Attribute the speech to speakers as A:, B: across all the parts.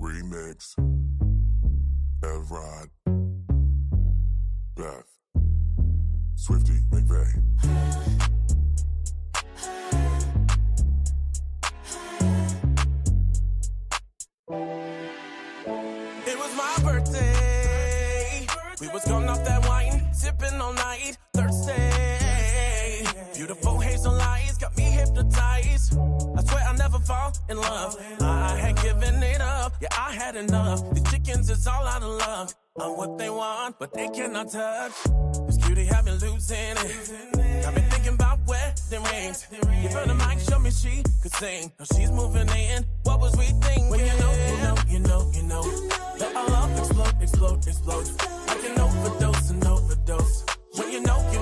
A: Remix. Evrod. Beth. Swifty McVeigh.
B: It was my birthday. We was going off that wine, sipping all night, thirsty. Beautiful hazel lights got me hypnotized. I swear I'll never fall in love. I had given it up, yeah, I had enough. These chickens is all out of love. I'm what they want, but they cannot touch. This cutie have me losing it. Got me thinking about wedding rings. Give her the mic, show me she could sing. Now she's moving in. What was we thinking? When you know. Let our love explode. I can overdose and overdose. When you know. When you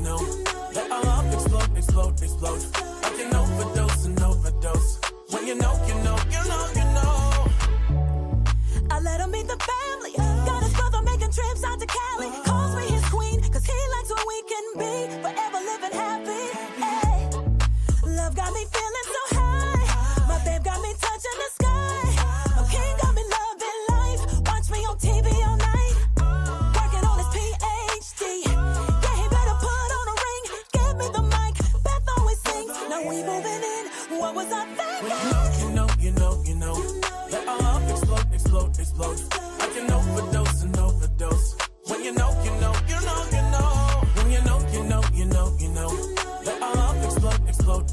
B: know. Let our love explode. I can overdose and overdose. When you know.
C: I let him meet the family. Got his brother making trips out to Cali. Calls me his queen, cause he likes when we can be forever living happy. Ay. Love got me feeling so high. My babe got me touching the sky. My king got me loving life. Watch me on TV all night. Working on his PhD. Yeah, he better put on a ring. Give me the mic. Beth always sings. Now we moving in. What was I thinking?
B: You know. Let our love explode. I can overdose and overdose. When you know. When you know. Let our love explode.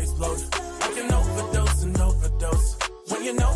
B: I can overdose and overdose. When you know.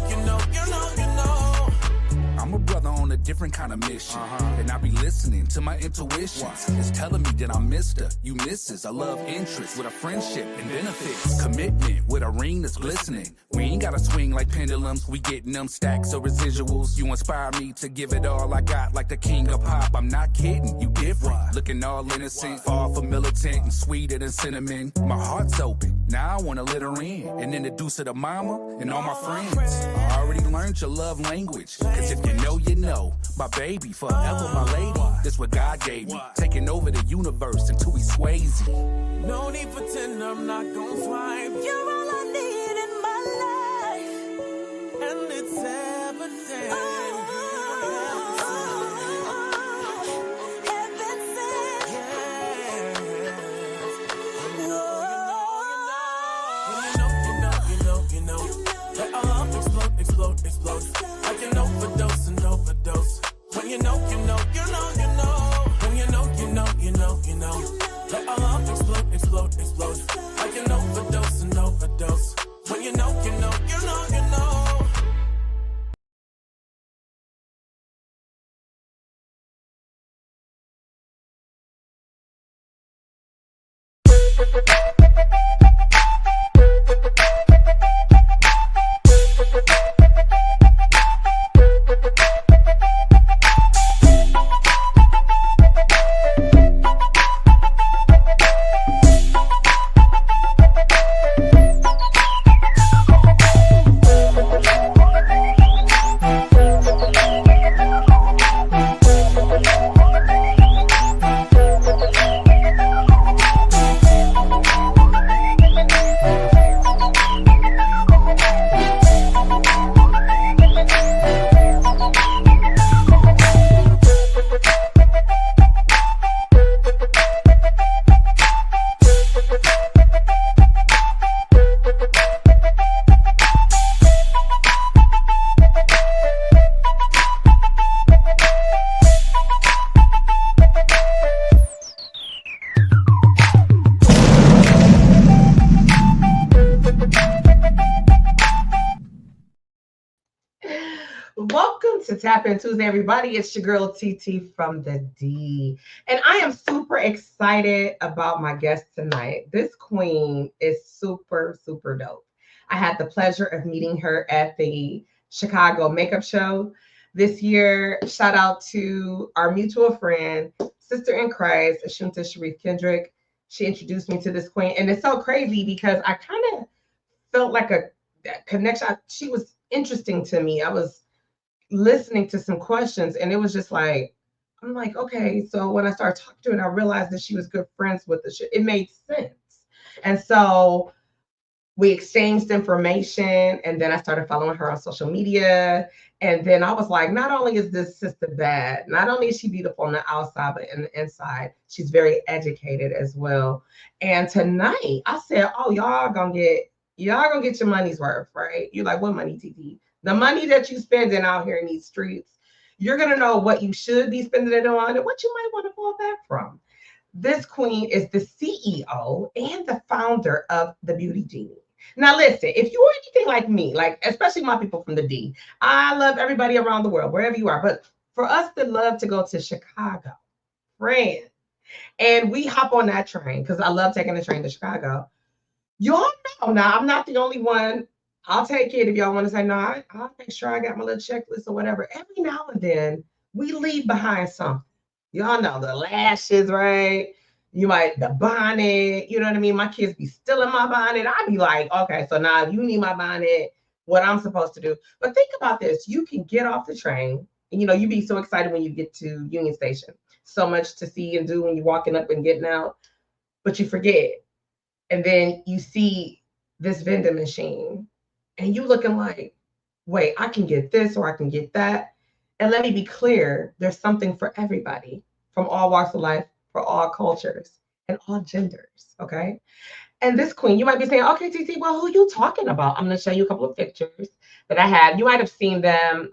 D: I'm a brother on a different kind of mission. And I be listening to my intuitions. It's telling me that I'm Mr. You Mrs. I love interest with a friendship and benefits. Commitment with a ring that's glistening. We ain't gotta swing like pendulums. We getting them stacks of residuals. You inspire me to give it all I got like the king of pop. I'm not kidding, you different. Looking all innocent, far from militant and sweeter than cinnamon. My heart's open, now I wanna let her in. And introduce her to mama and all my friends. I already learned your love language. Cause if you know, my baby, forever my lady. This what God gave me, taking over the universe until we Swayze.
B: No need for tender, I'm not gon' swipe.
C: You're all I need in my life.
B: And it's evident.
C: Heaven sent.
B: You know. Let our love explode. I can overdose and overdose. When you know. When you know. Let our love explode. I can overdose and overdose. When you know.
E: Welcome to Tap In Tuesday, everybody. It's your girl TT from the D. And I am super excited about my guest tonight. This queen is super, super dope. I had the pleasure of meeting her at the Chicago makeup show this year. Shout out to our mutual friend, sister in Christ, Ashunta Sharif Kendrick. She introduced me to this queen. And it's so crazy because I kind of felt like a connection. She was interesting to me. I was listening to some questions and it was just like, I'm like, okay. So when I started talking to her and I realized that she was good friends with the shit, it made sense. And so we exchanged information, and then I started following her on social media. And then I was like, not only is this sister bad, not only is she beautiful on the outside, but in the inside, she's very educated as well. And tonight I said, oh, y'all gonna get your money's worth, right? You're like, what money, TT? The money that you spending out here in these streets, you're gonna know what you should be spending it on and what you might want to fall back from. This queen is the CEO and the founder of the Beauty Genie. Now, listen, if you are anything like me, like especially my people from the D, I love everybody around the world, wherever you are. But for us that love to go to Chicago, friend, and we hop on that train because I love taking the train to Chicago. Y'all know now, I'm not the only one. I'll take it if y'all want to say, no, I'll make sure I got my little checklist or whatever. Every now and then, we leave behind something. Y'all know the lashes, right? You might, the bonnet, you know what I mean? My kids be stealing my bonnet. I'd be like, okay, so now if you need my bonnet, what I'm supposed to do. But think about this. You can get off the train, and you be so excited when you get to Union Station. So much to see and do when you're walking up and getting out, but you forget. And then you see this vending machine, and you looking like, wait, I can get this or I can get that. And let me be clear, there's something for everybody from all walks of life, for all cultures and all genders. Okay. And this queen, you might be saying, okay, TT, well, who you talking about? I'm going to show you a couple of pictures that I had. You might have seen them.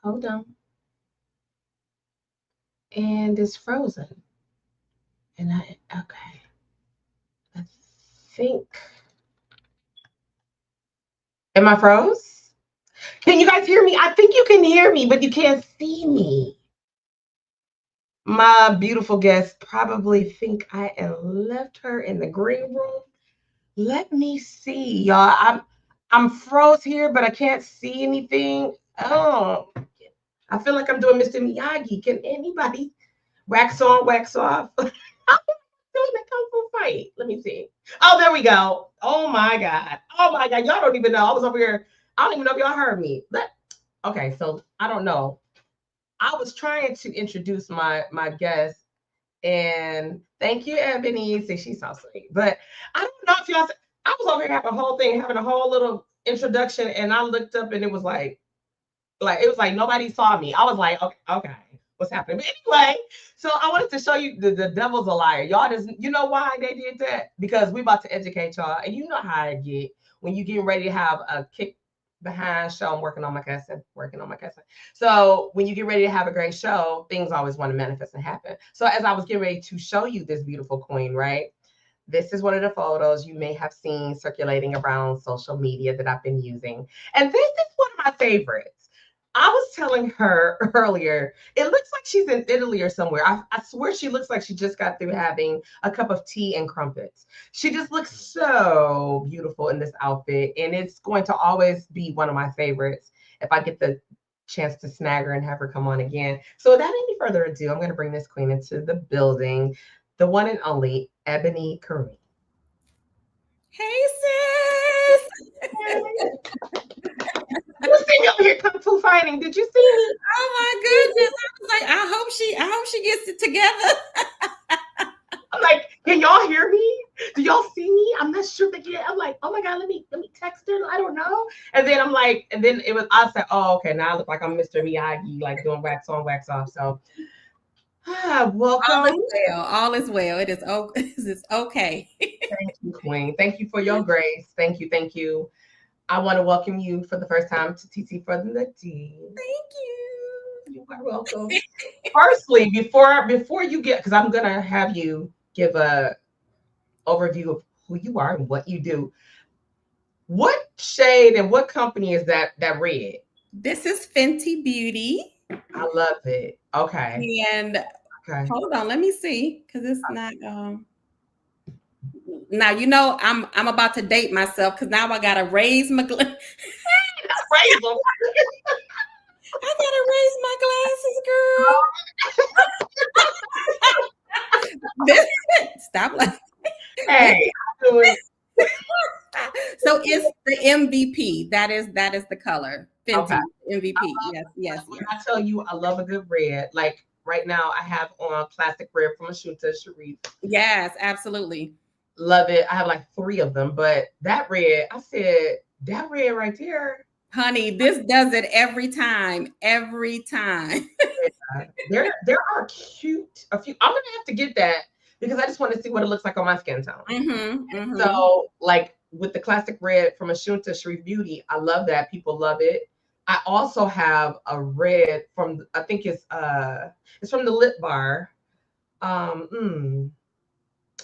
E: Hold on. And it's frozen. And okay. I think. Am I froze? Can you guys hear me? I think you can hear me, but you can't see me. My beautiful guests probably think I have left her in the green room. Let me see, y'all. I'm froze here, but I can't see anything. Oh, I feel like I'm doing Mr. Miyagi. Can anybody wax on, wax off? I'm doing a kung fu fight. Let me see. Oh, there we go. Oh my God. Oh my God. Y'all don't even know. I was over here. I don't even know if y'all heard me. Okay, so I don't know. I was trying to introduce my guest, and thank you, Ebony. See, she's so sweet. But I don't know if y'all. I was over here having a whole little introduction, and I looked up, and it was like it was like nobody saw me. I was like, okay, what's happening? But anyway, so I wanted to show you the devil's a liar. Y'all just, you know why they did that? Because we about to educate y'all, and you know how I get when you getting ready to have a kick behind show. I'm working on my cousin. So when you get ready to have a great show, things always want to manifest and happen. So as I was getting ready to show you this beautiful queen, right? This is one of the photos you may have seen circulating around social media that I've been using. And this is one of my favorites. I was telling her earlier, it looks like she's in Italy or somewhere. I swear she looks like she just got through having a cup of tea and crumpets. She just looks so beautiful in this outfit. And it's going to always be one of my favorites if I get the chance to snag her and have her come on again. So without any further ado, I'm going to bring this queen into the building, the one and only Ebony Karim.
F: Hey, sis.
E: You see me over here kung fu fighting. Did you see me?
F: Oh my goodness. I was like, I hope she gets it together.
E: I'm like, can y'all hear me? Do y'all see me? I'm not sure they get. I'm like, oh my God, let me text her. I don't know. And then I'm like, and then I said, oh, okay, now I look like I'm Mr. Miyagi, like doing wax on, wax off. So
F: All
E: Welcome.
F: is well. All is well. It is it's okay.
E: Thank you, Queen. Thank you for your grace. Thank you. Thank you. I want to welcome you for the first time to TT from the D.
F: Thank you.
E: You are welcome. Firstly, before you get, because I'm gonna have you give a overview of who you are and what you do. What shade and what company is that red?
F: This is Fenty Beauty.
E: I love it. Okay.
F: And
E: Okay.
F: hold on, let me see, because it's not now you know I'm about to date myself because now I gotta raise my
E: Raise them.
F: I gotta raise my glasses, girl. Stop laughing.
E: Hey, I'm doing.
F: So it's the MVP. That is the color. Fenty
E: Okay.
F: MVP. Yes.
E: When I tell you I love a good red, like right now I have on classic red from Ashunta Sharif.
F: Yes, absolutely.
E: Love it. I have like 3 of them, but that red, I said that red right there.
F: Honey, this does it every time. Every time.
E: There are cute a few. I'm gonna have to get that because I just want to see what it looks like on my skin tone. So like with the classic red from Ashunta Sharif Beauty, I love that. People love it. I also have a red from I think it's from the Lip Bar.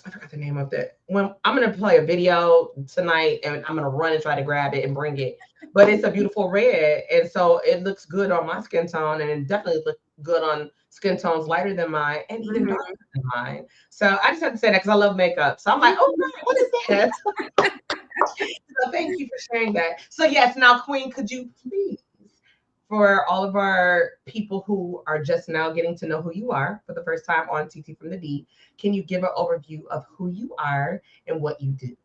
E: I forgot the name of that. When I'm gonna play a video tonight and I'm gonna run and try to grab it and bring it. But it's a beautiful red, and so it looks good on my skin tone, and it definitely looks good on skin tones lighter than mine and even darker than mine. So I just have to say that because I love makeup. So I'm like, oh, what is that? So thank you for sharing that. So yes, now Queen, could you please, for all of our people who are just now getting to know who you are for the first time on TT from the D, can you give an overview of who you are and what you do?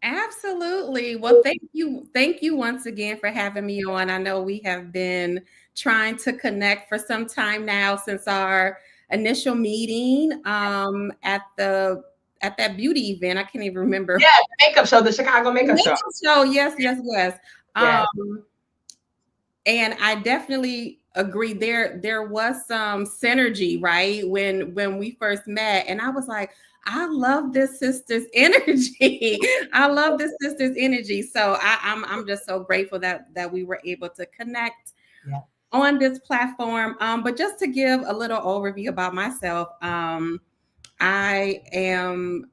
F: Absolutely. Well, thank you. Thank you once again for having me on. I know we have been trying to connect for some time now since our initial meeting at that beauty event. I can't even remember.
E: Yeah, the makeup show, the Chicago makeup show.
F: Yes.
E: Yes.
F: And I definitely agree. There was some synergy, right? When we first met, and I was like, I love this sister's energy. I love this sister's energy. So I'm just so grateful that we were able to connect on this platform. But just to give a little overview about myself, I am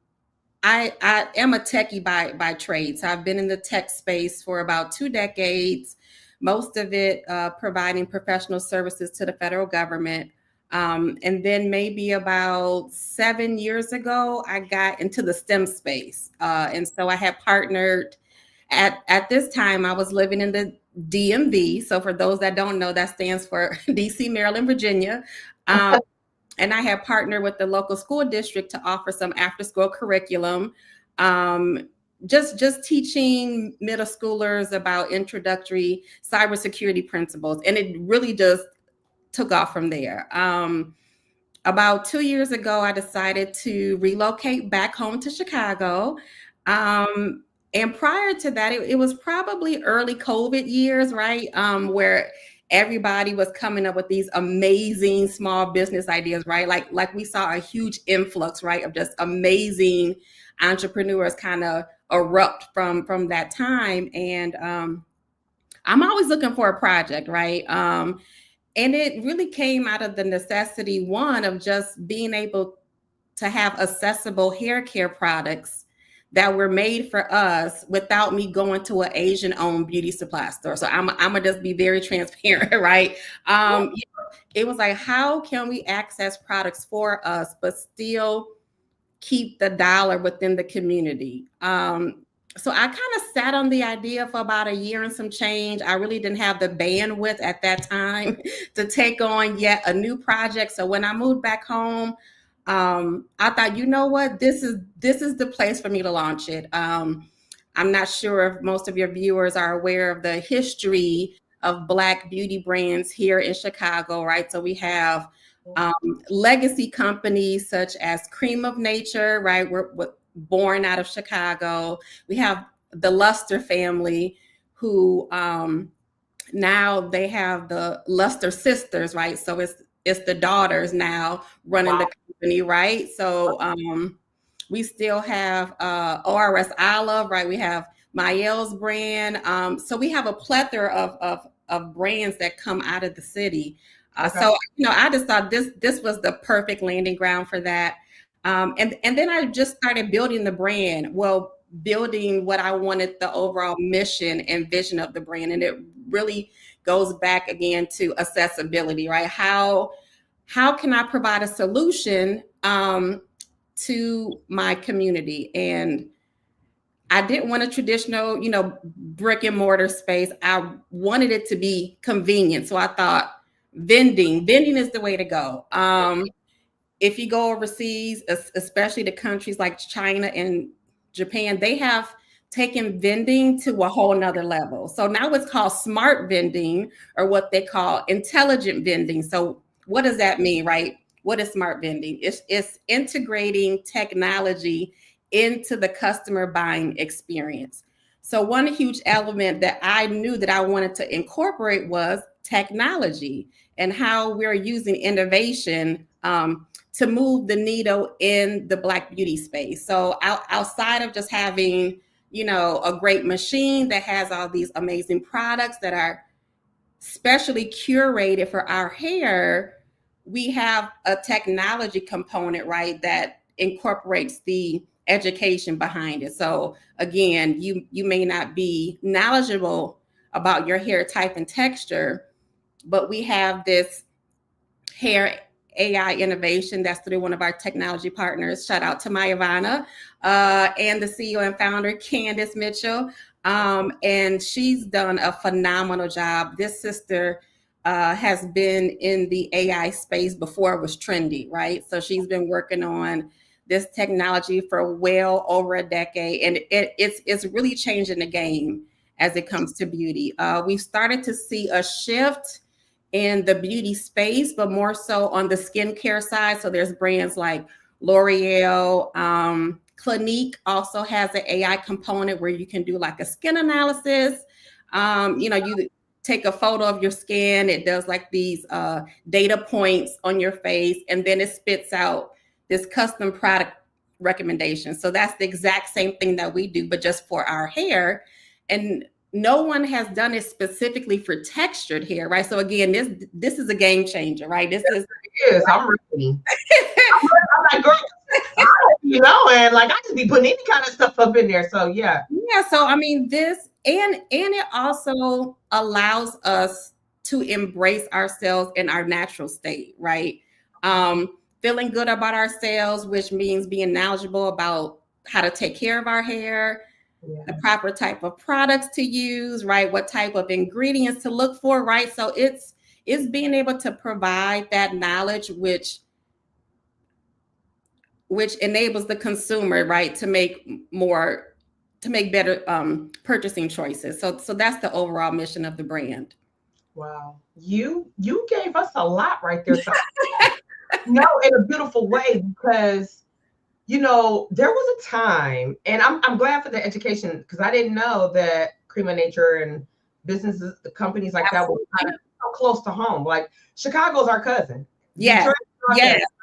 F: a techie by trade. So I've been in the tech space for about 2 decades. Most of it providing professional services to the federal government. And then maybe about 7 years ago, I got into the STEM space. And so I had partnered at this time, I was living in the DMV. So for those that don't know, that stands for DC, Maryland, Virginia. And I had partnered with the local school district to offer some after-school curriculum. Just teaching middle schoolers about introductory cybersecurity principles. And it really just took off from there. About 2 years ago, I decided to relocate back home to Chicago. And prior to that, it was probably early COVID years, right? Where everybody was coming up with these amazing small business ideas, right? Like we saw a huge influx, right, of just amazing entrepreneurs kind of erupt from that time. And I'm always looking for a project, right? And it really came out of the necessity, one, of just being able to have accessible hair care products that were made for us without me going to an Asian-owned beauty supply store. So I'm gonna just be very transparent, right? It was like, how can we access products for us, but still keep the dollar within the community? So I kind of sat on the idea for about a year and some change. I really didn't have the bandwidth at that time to take on yet a new project. So when I moved back home, I thought, you know what, this is the place for me to launch it. I'm not sure if most of your viewers are aware of the history of Black beauty brands here in Chicago, right? So we have legacy companies such as Cream of Nature, right? We're born out of Chicago. We have the Luster family, who now they have the Luster sisters, right? So it's it's the daughters now running the company, right? So we still have ORS Olive, right? We have Mael's brand. So we have a plethora of brands that come out of the city. So I just thought this was the perfect landing ground for that. And then I just started building the brand. Well, building what I wanted, the overall mission and vision of the brand. And it really goes back again to accessibility, right? How can I provide a solution to my community? And I didn't want a traditional, brick and mortar space. I wanted it to be convenient. So I thought vending is the way to go. If you go overseas, especially to countries like China and Japan, they have taken vending to a whole nother level. So now it's called smart vending, or what they call intelligent vending. So what does that mean, right? What is smart vending? It's integrating technology into the customer buying experience. So one huge element that I knew that I wanted to incorporate was technology and how we're using innovation to move the needle in the Black beauty space. So outside of just having, a great machine that has all these amazing products that are specially curated for our hair, we have a technology component, right, that incorporates the education behind it. So again, you may not be knowledgeable about your hair type and texture, but we have this hair AI innovation that's through one of our technology partners. Shout out to my Ivana and the CEO and founder, Candace Mitchell. And she's done a phenomenal job. This sister has been in the AI space before it was trendy, right? So she's been working on this technology for well over a decade, and it's really changing the game as it comes to beauty. We've started to see a shift in the beauty space, but more so on the skincare side. So there's brands like L'Oreal. Clinique also has an AI component where you can do like a skin analysis. You take a photo of your skin. It does like these data points on your face, and then it spits out this custom product recommendation. So that's the exact same thing that we do, but just for our hair. And no one has done it specifically for textured hair, right? So again, this is a game changer, right? This is
E: I'm ready. I'm like, girl, and like I just be putting any kind of stuff up in there. So yeah.
F: So I mean, this and it also allows us to embrace ourselves in our natural state, right? Feeling good about ourselves, which means being knowledgeable about how to take care of our hair, the proper type of products to use, right? What type of ingredients to look for, right? So it's being able to provide that knowledge, which enables the consumer, right, to make better purchasing choices. So that's the overall mission of the brand.
E: Wow, you gave us a lot right there. So, no, in a beautiful way, because there was a time, and I'm glad for the education, because I didn't know that Cream of Nature and businesses, companies like that were kind of so close to home. Like Chicago's our cousin.
F: Yeah,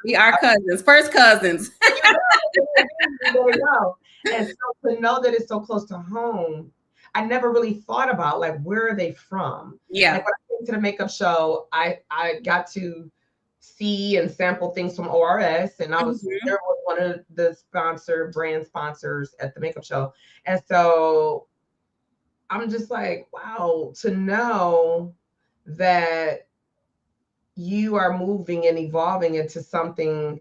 F: we are cousins, first cousins.
E: There you go. And so to know that it's so close to home, I never really thought about like where are they from.
F: Yeah.
E: Like when I came to the makeup show, I got to see and sample things from ORS, and I was there was one of the brand sponsors at the makeup show. And so I'm just like, wow, to know that you are moving and evolving into something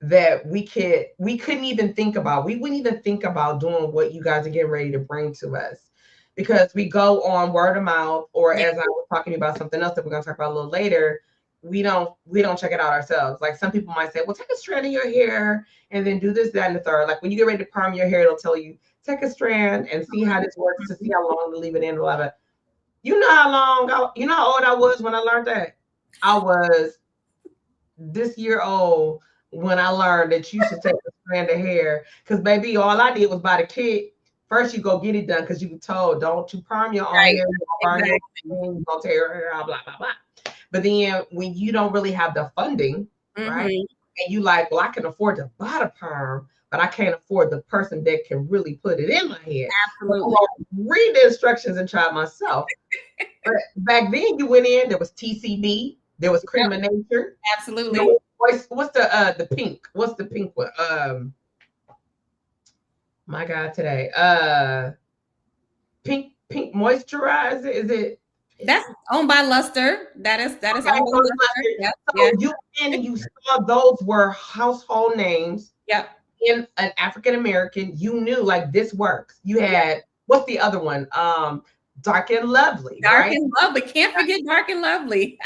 E: that we couldn't even think about. We wouldn't even think about doing what you guys are getting ready to bring to us, because we go on word of mouth, or as I was talking about something else that we're going to talk about a little later, we don't check it out ourselves. Like some people might say, well, take a strand of your hair and then do this, that, and the third. Like when you get ready to perm your hair, it'll tell you, take a strand and see how this works, to see how long to leave it in, blah, blah. You know how old I was when I learned that? I was this year old when I learned that you should take a strand of hair. Because baby, all I did was buy the kit. First, you go get it done because you were told, don't you perm your own hair, you perm your hair, you don't tear your hair out, blah, blah, blah. But then when you don't really have the funding, right? And you like, well, I can afford to buy the perm, but I can't afford the person that can really put it in my head.
F: Absolutely.
E: So read the instructions and try it myself. But back then you went in, there was TCB, there was Cream of Nature.
F: Absolutely.
E: What's the pink? What's the pink one? My God, today. Pink moisturizer. Is it?
F: That's owned by Luster. That is owned by Luster. Yep.
E: So you and you saw those were household names.
F: Yep.
E: In an African American, you knew like this works. You had what's the other one? Dark and Lovely.
F: Dark
E: right?
F: and Lovely. Can't forget Dark and Lovely.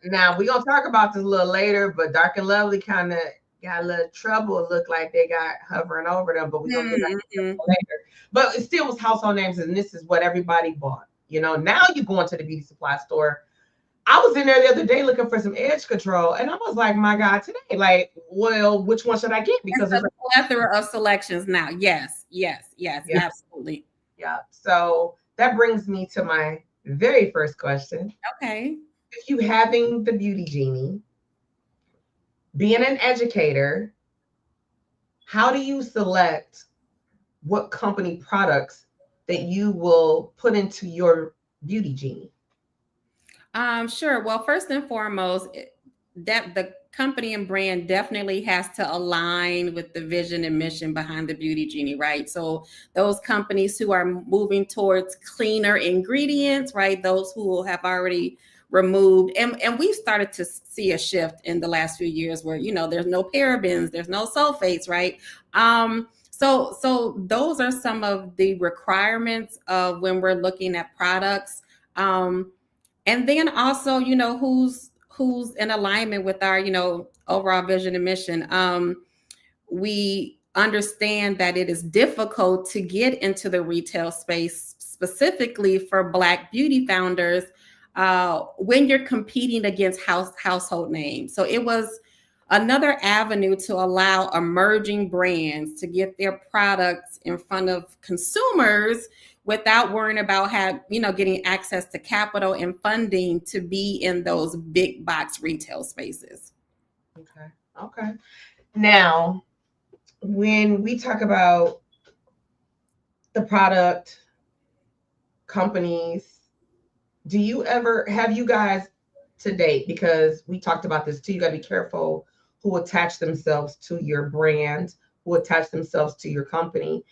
E: now we're gonna talk about this a little later, but Dark and Lovely kind of got a little trouble. It looked like they got hovering over them, but we're gonna get that later. But it still was household names, and this is what everybody bought. You know, now you go into the beauty supply store. I was in there the other day looking for some edge control, and I was like, my God, today, like, well, which one should I get? Because
F: there's a plethora of selections now. Yes, absolutely.
E: Yeah. So that brings me to my very first question.
F: Okay.
E: If you having the beauty genie, being an educator, how do you select what company products that you will put into your beauty genie?
F: Sure. Well, first and foremost, that the company and brand definitely has to align with the vision and mission behind the beauty genie, right? So those companies who are moving towards cleaner ingredients, right? Those who have already removed, and we've started to see a shift in the last few years where, you know, there's no parabens, there's no sulfates, right? So those are some of the requirements of when we're looking at products. And then also, you know, who's in alignment with our, you know, overall vision and mission. We understand that it is difficult to get into the retail space, specifically for Black beauty founders, when you're competing against household names. So it was another avenue to allow emerging brands to get their products in front of consumers without worrying about getting access to capital and funding to be in those big box retail spaces.
E: Okay. Now, when we talk about the product companies, have you guys to date, because we talked about this too, you got to be careful who attach themselves to your brand, who attach themselves to your company.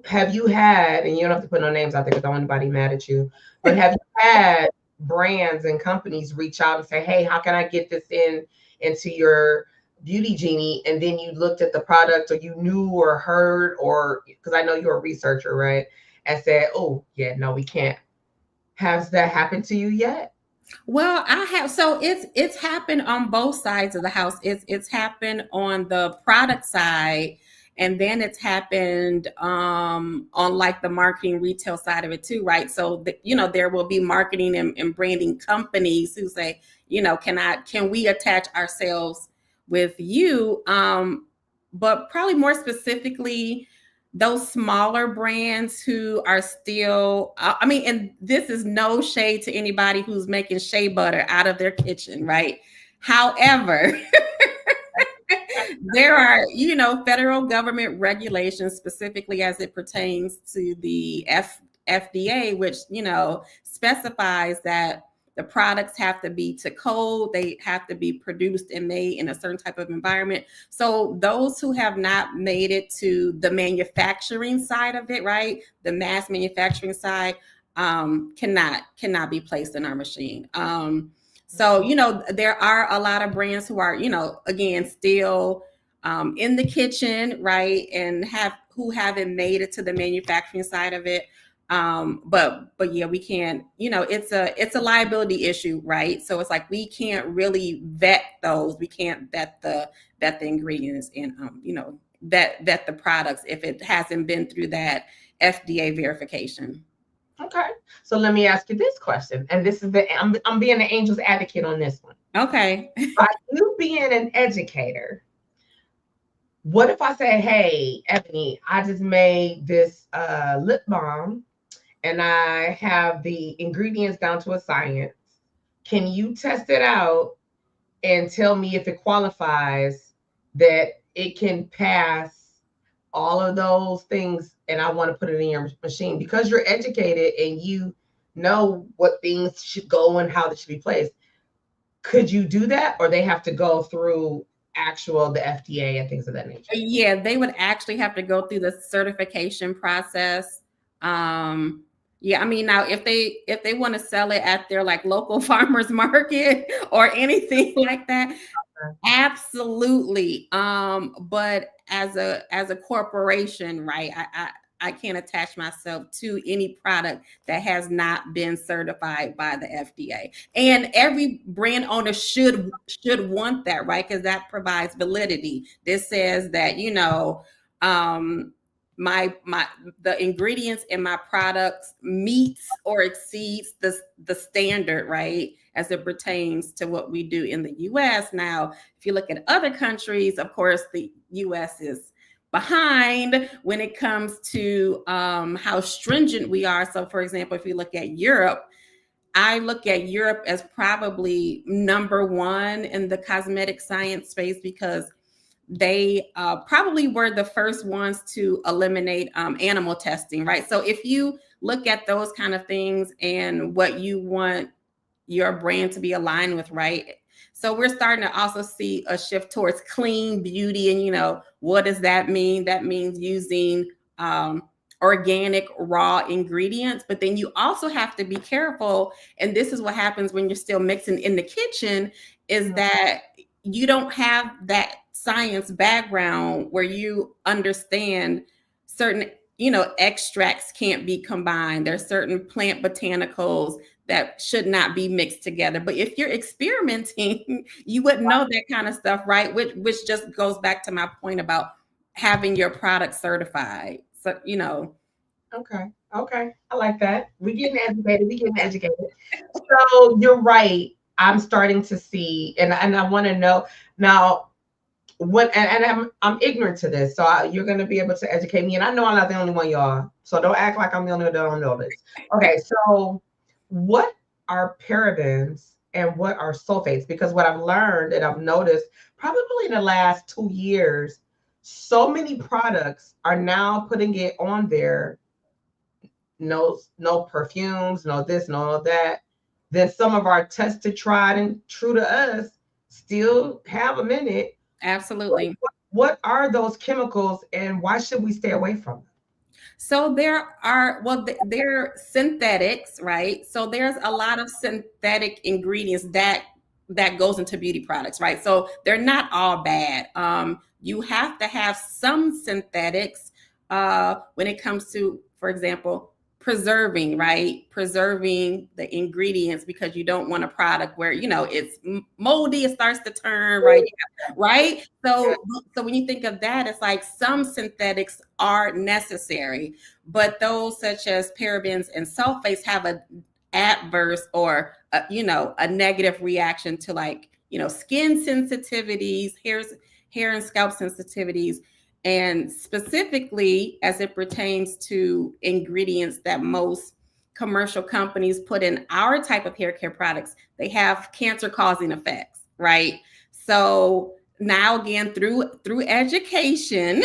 E: Have you had, and you don't have to put no names out there because I don't want anybody mad at you, but have you had brands and companies reach out and say, hey, how can I get this into your beauty genie? And then you looked at the product, or you knew or heard, or because I know you're a researcher, right? And said, oh yeah, no, we can't. Has that happened to you yet?
F: Well, I have. So it's happened on both sides of the house. It's happened on the product side, and then it's happened on like the marketing retail side of it too, right? So there will be marketing and branding companies who say, can we attach ourselves with you? But probably more specifically, those smaller brands who are still, and this is no shade to anybody who's making shea butter out of their kitchen, right? However, there are, federal government regulations specifically as it pertains to the FDA, which, specifies that the products have to be to code. They have to be produced and made in a certain type of environment. So those who have not made it to the manufacturing side of it, right, the mass manufacturing side, cannot be placed in our machine. So, there are a lot of brands who are, again, still in the kitchen, right, and who haven't made it to the manufacturing side of it. But yeah, we can't, it's a liability issue, right? So it's like, we can't really vet those. We can't vet the ingredients and, vet the products if it hasn't been through that FDA verification.
E: Okay. So let me ask you this question. And this is I'm being the angel's advocate on this one.
F: Okay.
E: By you being an educator, what if I say, hey, Ebony, I just made this lip balm, and I have the ingredients down to a science, Can you test it out and tell me if it qualifies that it can pass all of those things and I want to put it in your machine because you're educated and you know what things should go and how they should be placed. Could you do that or they have to go through the FDA and things of that nature?
F: Yeah, they would actually have to go through the certification process. Yeah, I mean, now if they want to sell it at their like local farmers market or anything like that, absolutely. But as a corporation, right? I can't attach myself to any product that has not been certified by the FDA. And every brand owner should want that, right? Because that provides validity. This says that, my the ingredients in my products meets or exceeds the standard, right? As it pertains to what we do in the US. Now, if you look at other countries, of course, the US is behind when it comes to how stringent we are. So, for example, if you look at Europe, I look at Europe as probably number one in the cosmetic science space because they probably were the first ones to eliminate animal testing, right? So if you look at those kind of things and what you want your brand to be aligned with, right? So we're starting to also see a shift towards clean beauty. And, what does that mean? That means using organic raw ingredients, but then you also have to be careful. And this is what happens when you're still mixing in the kitchen is that you don't have that science background where you understand certain, extracts can't be combined. There's certain plant botanicals that should not be mixed together. But if you're experimenting, you wouldn't know that kind of stuff, right? Which just goes back to my point about having your product certified. So,
E: Okay. Okay. I like that. We're getting educated. We're getting educated. So you're right. I'm starting to see, and I want to know now what, and I'm ignorant to this. So you're going to be able to educate me. And I know I'm not the only one, y'all. So don't act like I'm the only one that don't know this. Okay. So what are parabens and what are sulfates? Because what I've learned and I've noticed probably in the last 2 years, so many products are now putting it on there. No perfumes, no this, no that. Then some of our tested, tried, and true to us still have them in it.
F: absolutely.
E: What are those chemicals and why should we stay away from them?
F: So they're synthetics, right? So there's a lot of synthetic ingredients that goes into beauty products, right? So they're not all bad. You have to have some synthetics when it comes to, for example, preserving, right? Preserving the ingredients because you don't want a product where it's moldy, it starts to turn, right? Right. So when you think of that, it's like some synthetics are necessary, but those such as parabens and sulfates have a adverse or a negative reaction to like skin sensitivities, hair and scalp sensitivities, and specifically as it pertains to ingredients that most commercial companies put in our type of hair care products, they have cancer causing effects, right? So now again through education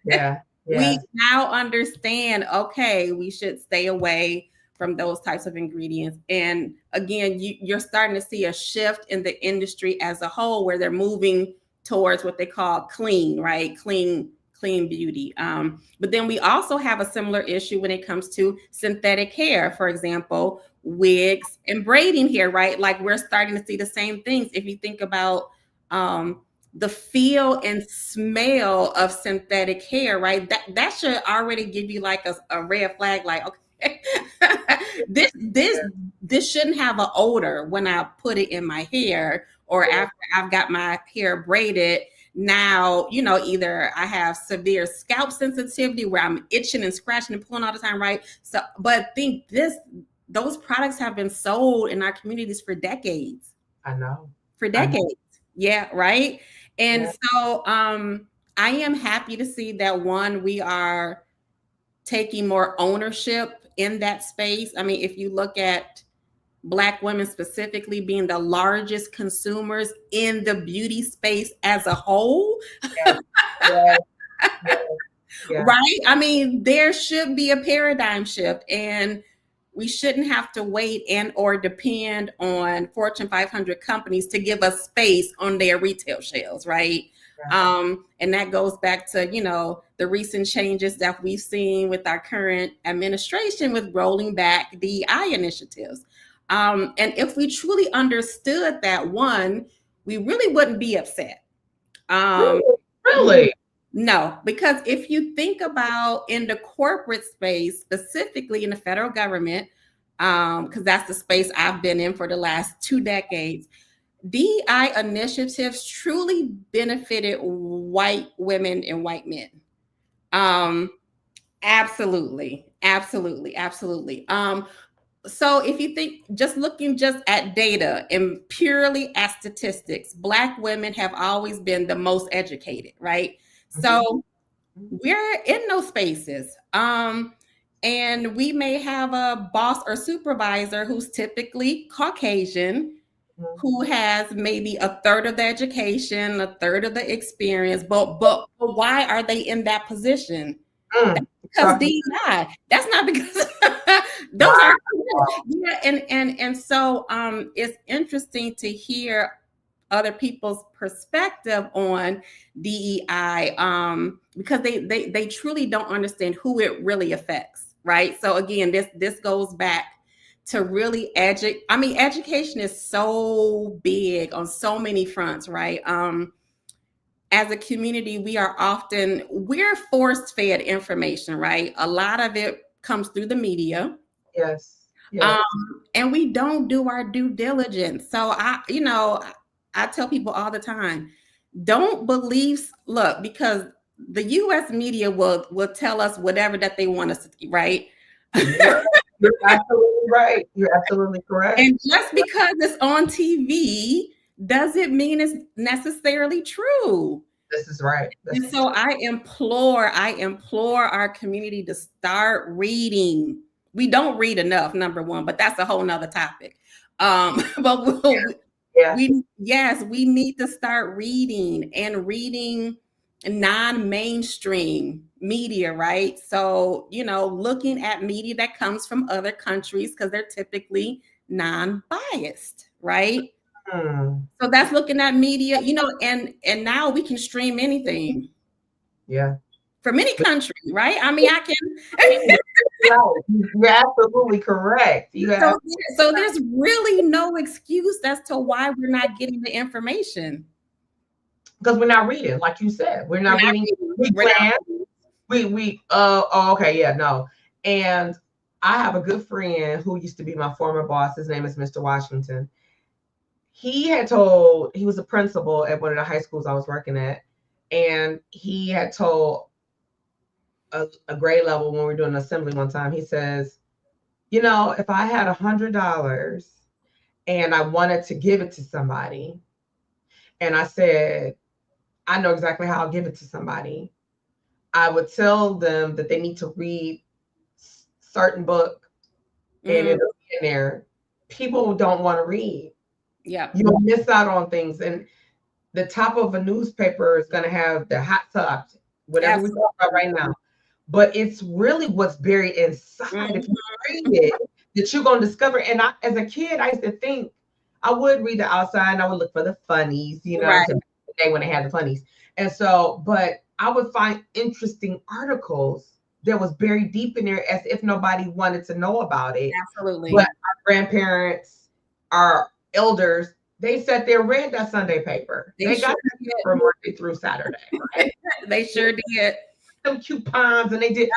E: Yeah.
F: we now understand, okay, we should stay away from those types of ingredients. And again, you're starting to see a shift in the industry as a whole where they're moving towards what they call clean, right? Clean beauty. But then we also have a similar issue when it comes to synthetic hair, for example, wigs and braiding hair, right? Like we're starting to see the same things. If you think about the feel and smell of synthetic hair, right? That should already give you like a red flag, like, okay, this shouldn't have an odor when I put it in my hair or after I've got my hair braided. Now, either I have severe scalp sensitivity where I'm itching and scratching and pulling all the time, right? So, but think those products have been sold in our communities for decades.
E: I know.
F: For decades. Yeah, right. And so I am happy to see that we are taking more ownership in that space. I mean, if you look at Black women specifically being the largest consumers in the beauty space as a whole.
E: Yes, yes, yes, yes.
F: Right? I mean, there should be a paradigm shift, and we shouldn't have to wait and or depend on Fortune 500 companies to give us space on their retail shelves, right? And that goes back to, you know, the recent changes that we've seen with our current administration with rolling back DEI initiatives. And if we truly understood that, one, we really wouldn't be upset.
E: Really?
F: No, because if you think about in the corporate space, specifically in the federal government, because that's the space I've been in for the last 2 decades, DEI initiatives truly benefited white women and white men. Absolutely. So if you think looking at data and purely at statistics, Black women have always been the most educated, right? So we're in those spaces. And we may have a boss or supervisor who's typically Caucasian, who has maybe a third of the education, a third of the experience, but why are they in that position? Because DEI. That's not because those are and so it's interesting to hear other people's perspective on DEI because they truly don't understand who it really affects, right? So again, this goes back to really education is so big on so many fronts, right? As a community, we're force fed information, right? A lot of it comes through the media.
E: Yes.
F: And we don't do our due diligence. So I tell people all the time, don't believe, because the US media will tell us whatever that they want us to see, right?
E: You're absolutely right. You're absolutely correct.
F: And just because it's on TV doesn't mean it's necessarily true.
E: This is right.
F: And so I implore our community to start reading. We don't read enough, number one, but that's a whole nother topic. But we need to start reading non-mainstream media, right? So, looking at media that comes from other countries because they're typically non-biased, right? So that's looking at media, and now we can stream anything.
E: Yeah.
F: From any country, right? I mean, I can.
E: You're absolutely correct.
F: So there's really no excuse as to why we're not getting the information.
E: Because we're not reading, like you said. We're not reading. No. And I have a good friend who used to be my former boss. His name is Mr. Washington. He was a principal at one of the high schools I was working at. And he had told a grade level when we were doing an assembly one time, he says, if I had $100 and I wanted to give it to somebody, and I said, I know exactly how I'll give it to somebody, I would tell them that they need to read certain book, and it'll be in there. People don't want to read.
F: Yeah.
E: You'll miss out on things. And the top of a newspaper is going to have the hot subject, whatever we talk about right now. But it's really what's buried inside. If you read it, that you're going to discover. And as a kid, I used to think I would read the outside and I would look for the funnies,
F: right.
E: When they had the funnies. And so, but I would find interesting articles that was buried deep in there as if nobody wanted to know about it.
F: Absolutely.
E: But our grandparents, our elders, they sat there, read that Sunday paper. They got it from Monday through Saturday, right?
F: They sure did.
E: Some coupons, and they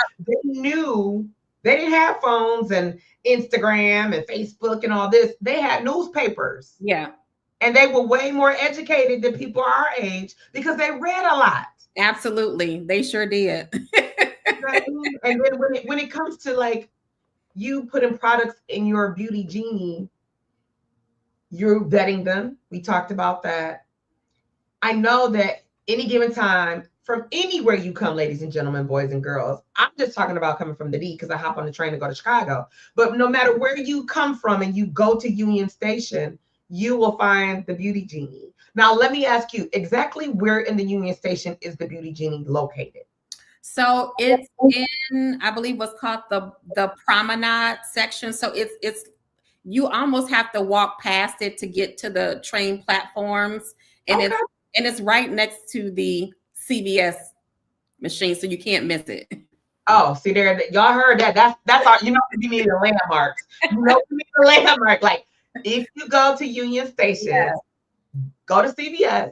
E: knew they didn't have phones and Instagram and Facebook and all this. They had newspapers.
F: Yeah.
E: And they were way more educated than people our age because they read a lot.
F: Absolutely. They sure did.
E: And then when it comes to like you putting products in your beauty Genie, you're vetting them. We talked about that. I know that any given time, from anywhere you come, ladies and gentlemen, boys and girls. I'm just talking about coming from the D because I hop on the train to go to Chicago. But no matter where you come from and you go to Union Station, you will find the Beauty Genie. Now, let me ask you, exactly where in the Union Station is the Beauty Genie located?
F: So it's in, I believe, what's called the promenade section. So it's you almost have to walk past it to get to the train platforms, and
E: Okay.
F: it's right next to the CVS machine, so you can't miss it.
E: Oh, see there, y'all heard that. That's our, you know, you need the landmarks. You know, you need the landmark. Like if you go to Union Station,
F: Yes.
E: go to CVS,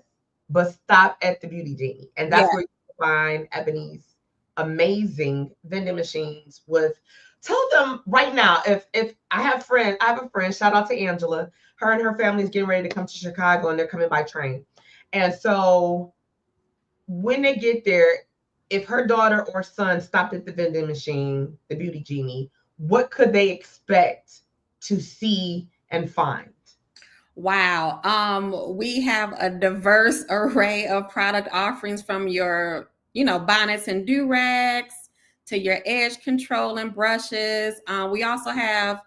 E: but stop at the Beauty Genie, and that's
F: Yes.
E: where you find Ebony's amazing vending machines. With, tell them right now, if I have a friend. Shout out to Angela. Her and her family is getting ready to come to Chicago, and they're coming by train. And so when they get there, if her daughter or son stopped at the vending machine, the Beauty Genie, what could they expect to see and find?
F: Wow. We have a diverse array of product offerings, from your, bonnets and do-rags to your edge control and brushes. We also have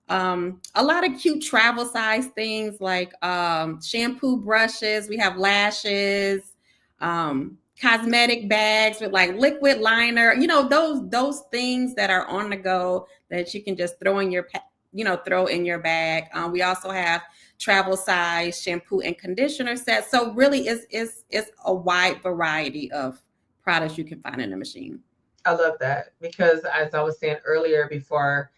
F: a lot of cute travel size things like shampoo brushes. We have lashes, cosmetic bags with like liquid liner, those things that are on the go that you can just throw in throw in your bag. We also have travel size shampoo and conditioner sets. So really it's a wide variety of products you can find in the machine.
E: I love that because, as I was saying earlier, before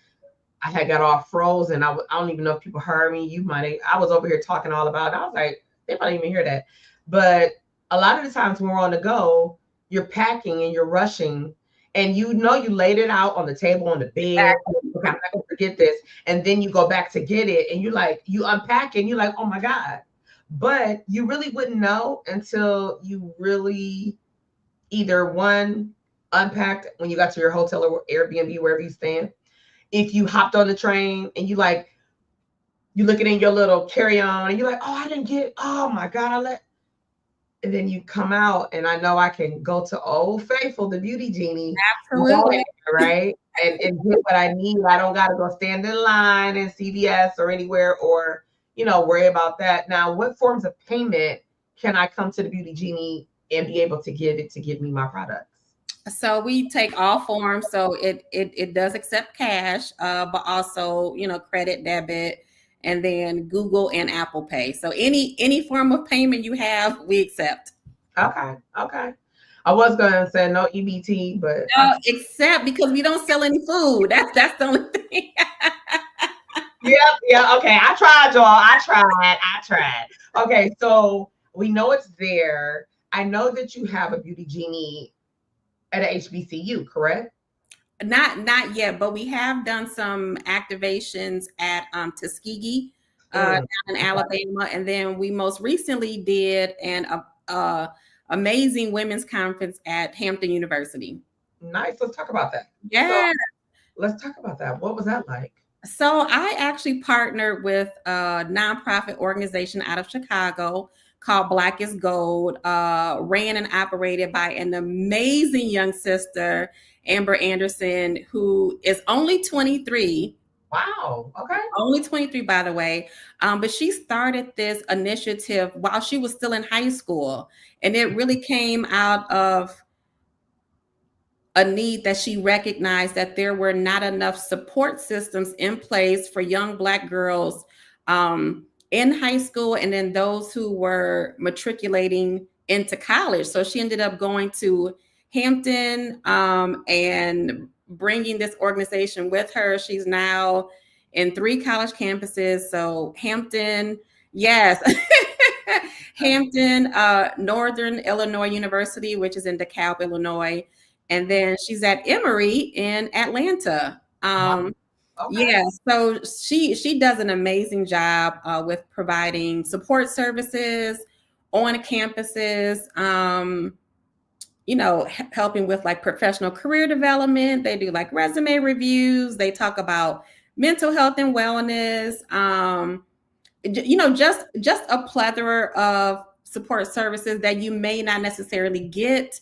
E: I had got all frozen, I don't even know if people heard me. I was over here talking all about it. I was like, they might even hear that. But a lot of the times when we're on the go, you're packing and you're rushing, and you laid it out on the table, on the bed. Okay, I'm not gonna forget this. And then you go back to get it, and you unpack it, and you're like, oh my God. But you really wouldn't know until you really either one, unpacked when you got to your hotel or Airbnb, wherever you stand. If you hopped on the train and you looking in your little carry-on and you're like, oh, I didn't get, oh my God, and then you come out, and I know I can go to Old Faithful, the Beauty Genie,
F: Absolutely.
E: right? And get what I need. I don't got to go stand in line in CVS or anywhere, or, worry about that. Now, what forms of payment can I come to the Beauty Genie and be able to give me my products?
F: So we take all forms. So it does accept cash, but also, credit, debit, and then Google and Apple Pay. So any form of payment you have, we accept.
E: Okay. I was gonna say no EBT, but
F: no, except because we don't sell any food. That's the only thing.
E: Yeah. Okay, I tried, y'all. I tried. Okay, so we know it's there. I know that you have a Beauty Genie at a HBCU, correct?
F: Not yet, but we have done some activations at Tuskegee down in Alabama, and then we most recently did an amazing women's conference at Hampton University.
E: Nice. Let's talk about that.
F: Yeah.
E: So, let's talk about that. What was that like?
F: So I actually partnered with a nonprofit organization out of Chicago called Black is Gold, ran and operated by an amazing young sister, Amber Anderson, who is only 23.
E: Wow. Okay.
F: Only 23, by the way. But she started this initiative while she was still in high school. And it really came out of a need that she recognized, that there were not enough support systems in place for young Black girls in high school, and then those who were matriculating into college. So she ended up going to Hampton and bringing this organization with her. She's now in 3 college campuses. So Hampton, yes, Hampton, Northern Illinois University, which is in DeKalb, Illinois. And then she's at Emory in Atlanta.
E: Okay.
F: Yeah, so she does an amazing job with providing support services on campuses, helping with like professional career development. They do like resume reviews. They talk about mental health and wellness, just a plethora of support services that you may not necessarily get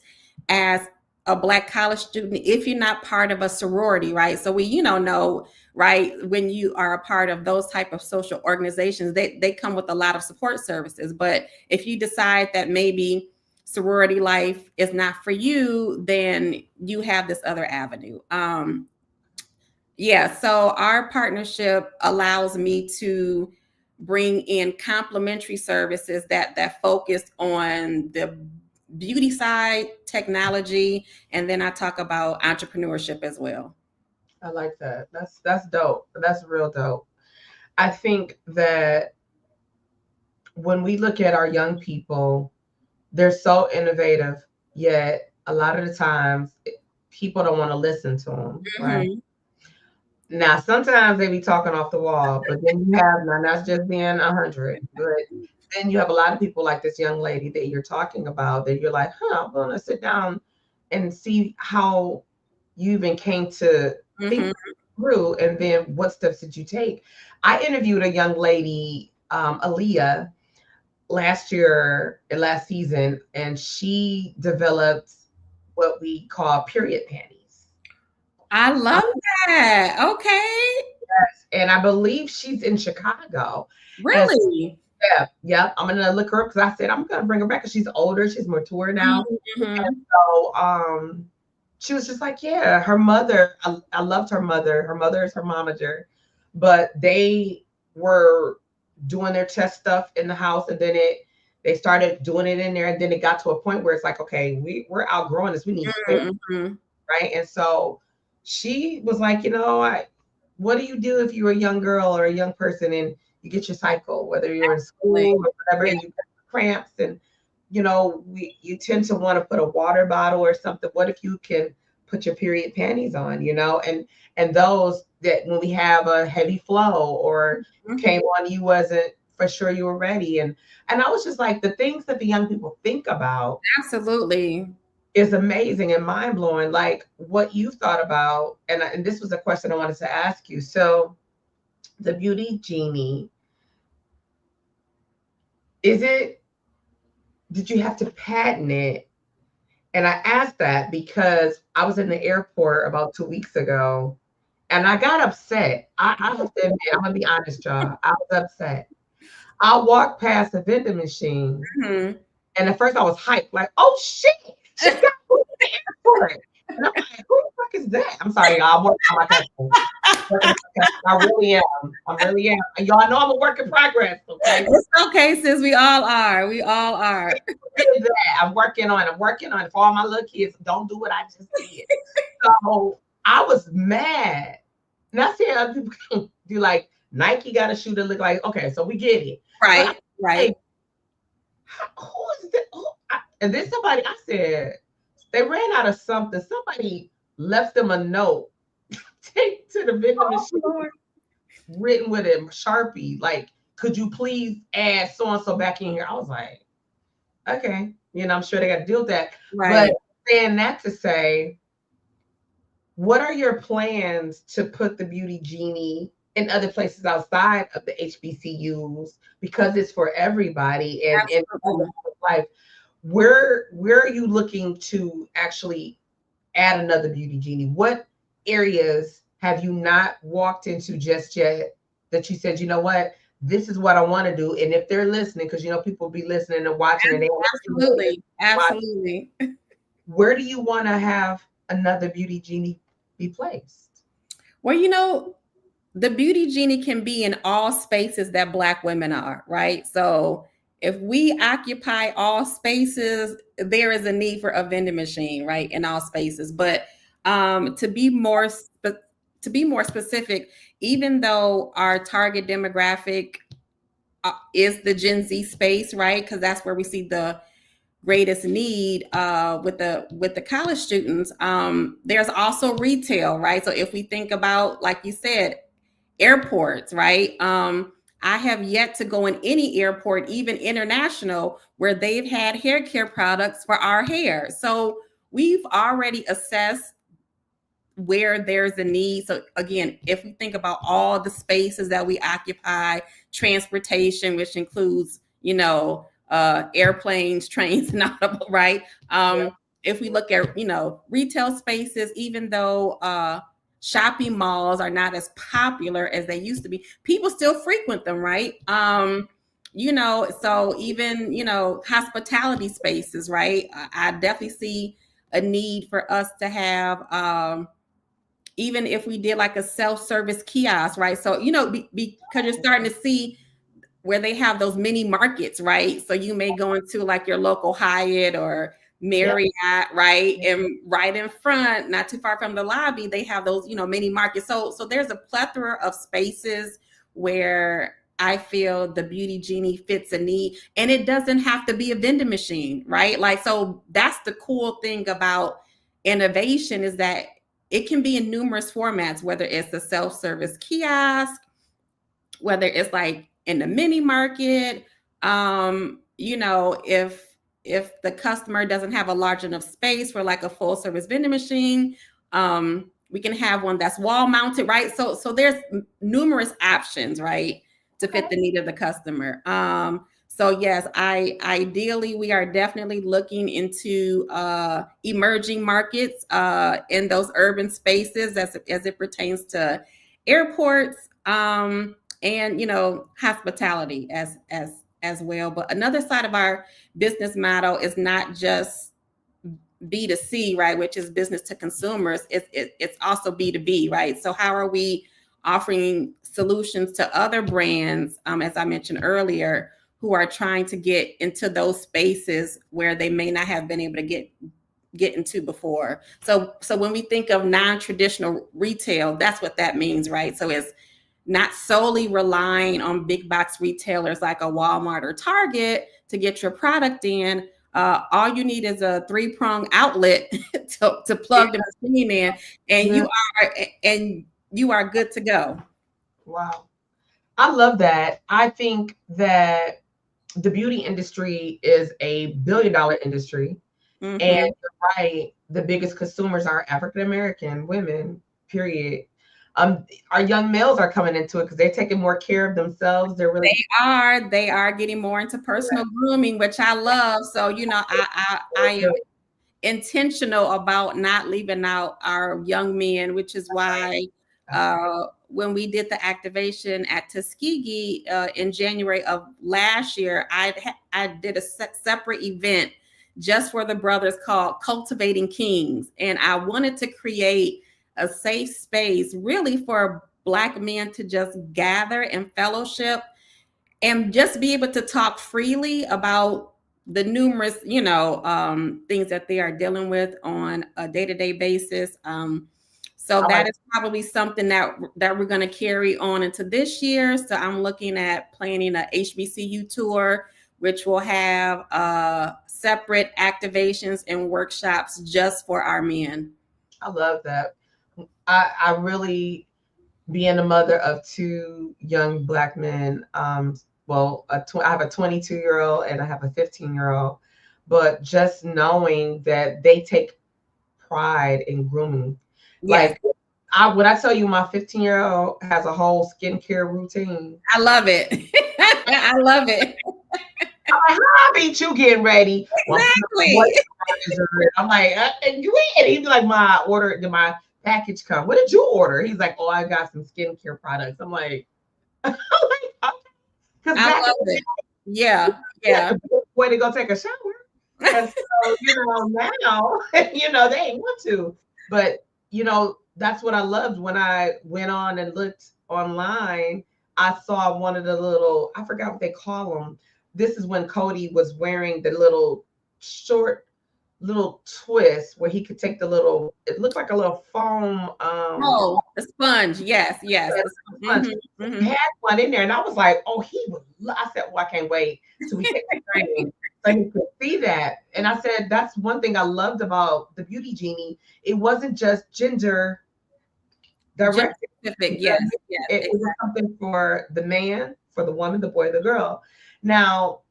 F: as a Black college student if you're not part of a sorority, right? So we, know, right, when you are a part of those type of social organizations, they come with a lot of support services. But if you decide that maybe sorority life is not for you, then you have this other avenue. So our partnership allows me to bring in complementary services that focus on the beauty side, technology, and then I talk about entrepreneurship as well.
E: I like that. That's dope. That's real dope. I think that when we look at our young people, they're so innovative, yet a lot of the times people don't want to listen to them, right? Now, sometimes they be talking off the wall, but then you have, now that's just being 100, but then you have a lot of people like this young lady that you're talking about that you're like, I'm going to sit down and see how you even came to think through, and then what steps did you take? I interviewed a young lady, Aaliyah, last season, and she developed what we call period panties.
F: I love that. Okay.
E: Yes, and I believe she's in Chicago.
F: Really?
E: Yeah. I'm gonna look her up because I said I'm gonna bring her back because she's older, she's mature now. And so she was just like, yeah, her mother, I loved her mother. Her mother is her momager, but they were doing their test stuff in the house, and then they started doing it in there, and then it got to a point where it's like, okay, we're outgrowing this. We need space, right? And so she was like, what do you do if you're a young girl or a young person and you get your cycle, whether you're in school or whatever, and you get cramps, and you tend to want to put a water bottle or something. What if you can put your period panties on, and those that when we have a heavy flow or came on, you wasn't for sure you were ready. And I was just like, the things that the young people think about.
F: Absolutely.
E: Is amazing and mind-blowing, like what you've thought about. And this was a question I wanted to ask you. So the Beauty Genie, did you have to patent it? And I asked that because I was in the airport about 2 weeks ago and I got upset. I have to admit, I'm gonna be honest, y'all. I was upset. I walked past the vending machine and at first I was hyped, like, oh shit, she got food in the airport. And I'm like, who the fuck is that? I'm sorry, y'all. I'm working on my customer. I really am. Y'all know I'm a work in progress. Okay?
F: It's okay, sis. We all are.
E: I'm working on it. For all my little kids, don't do what I just did. So I was mad. And I see other people can do like Nike got a shoe that look like, okay, so we get it.
F: Right.
E: Who is that? And then somebody, I said, they ran out of something. Somebody left them a note taped to the vending machine, written with a Sharpie, like, could you please add so-and-so back in here? I was like, okay. I'm sure they got to deal with that.
F: Right.
E: But saying that to say, what are your plans to put the Beauty Genie in other places outside of the HBCUs? Because it's for everybody and life. Where are you looking to actually add another Beauty Genie? What areas have you not walked into just yet that you said, you know what, this is what I want to do? And if they're listening, because people be listening and watching, and
F: absolutely.
E: Where do you want to have another Beauty Genie be placed?
F: Well, the Beauty Genie can be in all spaces that Black women are, right? So if we occupy all spaces, there is a need for a vending machine, right, in all spaces. But to be more specific, even though our target demographic is the Gen Z space, right, because that's where we see the greatest need with the college students. There's also retail, right? So if we think about, like you said, airports, right? I have yet to go in any airport, even international, where they've had hair care products for our hair. So we've already assessed where there's a need. So again, if we think about all the spaces that we occupy, transportation, which includes, airplanes, trains, and automobile, right? If we look at, retail spaces, even though shopping malls are not as popular as they used to be, people still frequent them, right? So even, hospitality spaces, right? I definitely see a need for us to have, even if we did like a self-service kiosk, right? So, because you're starting to see where they have those mini markets, right? So you may go into like your local Hyatt or Marriott, right? And right in front, not too far from the lobby, they have those, mini markets. So there's a plethora of spaces where I feel the Beauty Genie fits a need, and it doesn't have to be a vending machine, right? Like, so that's the cool thing about innovation, is that it can be in numerous formats, whether it's a self-service kiosk, whether it's like in the mini market, if the customer doesn't have a large enough space for like a full service vending machine, we can have one that's wall mounted, right? So there's numerous options, right, to fit the need of the customer. So yes, ideally we are definitely looking into emerging markets in those urban spaces as it pertains to airports, and hospitality as well. But another side of our business model is not just B2C, right, which is business to consumers. It's also B2B, right? So how are we offering solutions to other brands, as I mentioned earlier, who are trying to get into those spaces where they may not have been able to get into before? So when we think of non-traditional retail, that's what that means, right? So it's not solely relying on big box retailers like a Walmart or Target to get your product in. All you need is a 3-prong outlet to plug the machine in, and you are good to go.
E: Wow. I love that. I think that the beauty industry is a $1 billion industry. And you're right, the biggest consumers are African American women, period. Our young males are coming into it because they're taking more care of themselves. They
F: are getting more into personal grooming, which I love. So, I am intentional about not leaving out our young men, which is why when we did the activation at Tuskegee in January of last year, I did a separate event just for the brothers called Cultivating Kings. And I wanted to create a safe space really for Black men to just gather and fellowship and just be able to talk freely about the numerous, things that they are dealing with on a day-to-day basis. So that is probably something that we're going to carry on into this year. So I'm looking at planning a HBCU tour, which will have separate activations and workshops just for our men.
E: I love that. I really, being a mother of 2 young Black men, I have a 22-year-old and I have a 15-year-old, but just knowing that they take pride in grooming.
F: Yes.
E: Like, when I tell you my 15-year-old has a whole skincare routine.
F: I love it. I love it.
E: I'm like, how I beat you getting ready?
F: Exactly.
E: I'm like, and he's like, did my package come? What did you order? He's like, oh, I got some skincare products. I'm like, okay.
F: I love it. Yeah.
E: Way to go take a shower. And so, now, they ain't want to. But, that's what I loved when I went on and looked online. I saw one of the little, I forgot what they call them. This is when Cody was wearing the little short little twist where he could take it looked like a little foam.
F: The sponge. Yes.
E: Sponge. He had one in there, and I was like, oh, I said, well, I can't wait till we take the training so he could see that. And I said, that's one thing I loved about the Beauty Genie. It wasn't just gender directed.
F: Yes.
E: It was something for the man, for the woman, the boy, the girl. Now,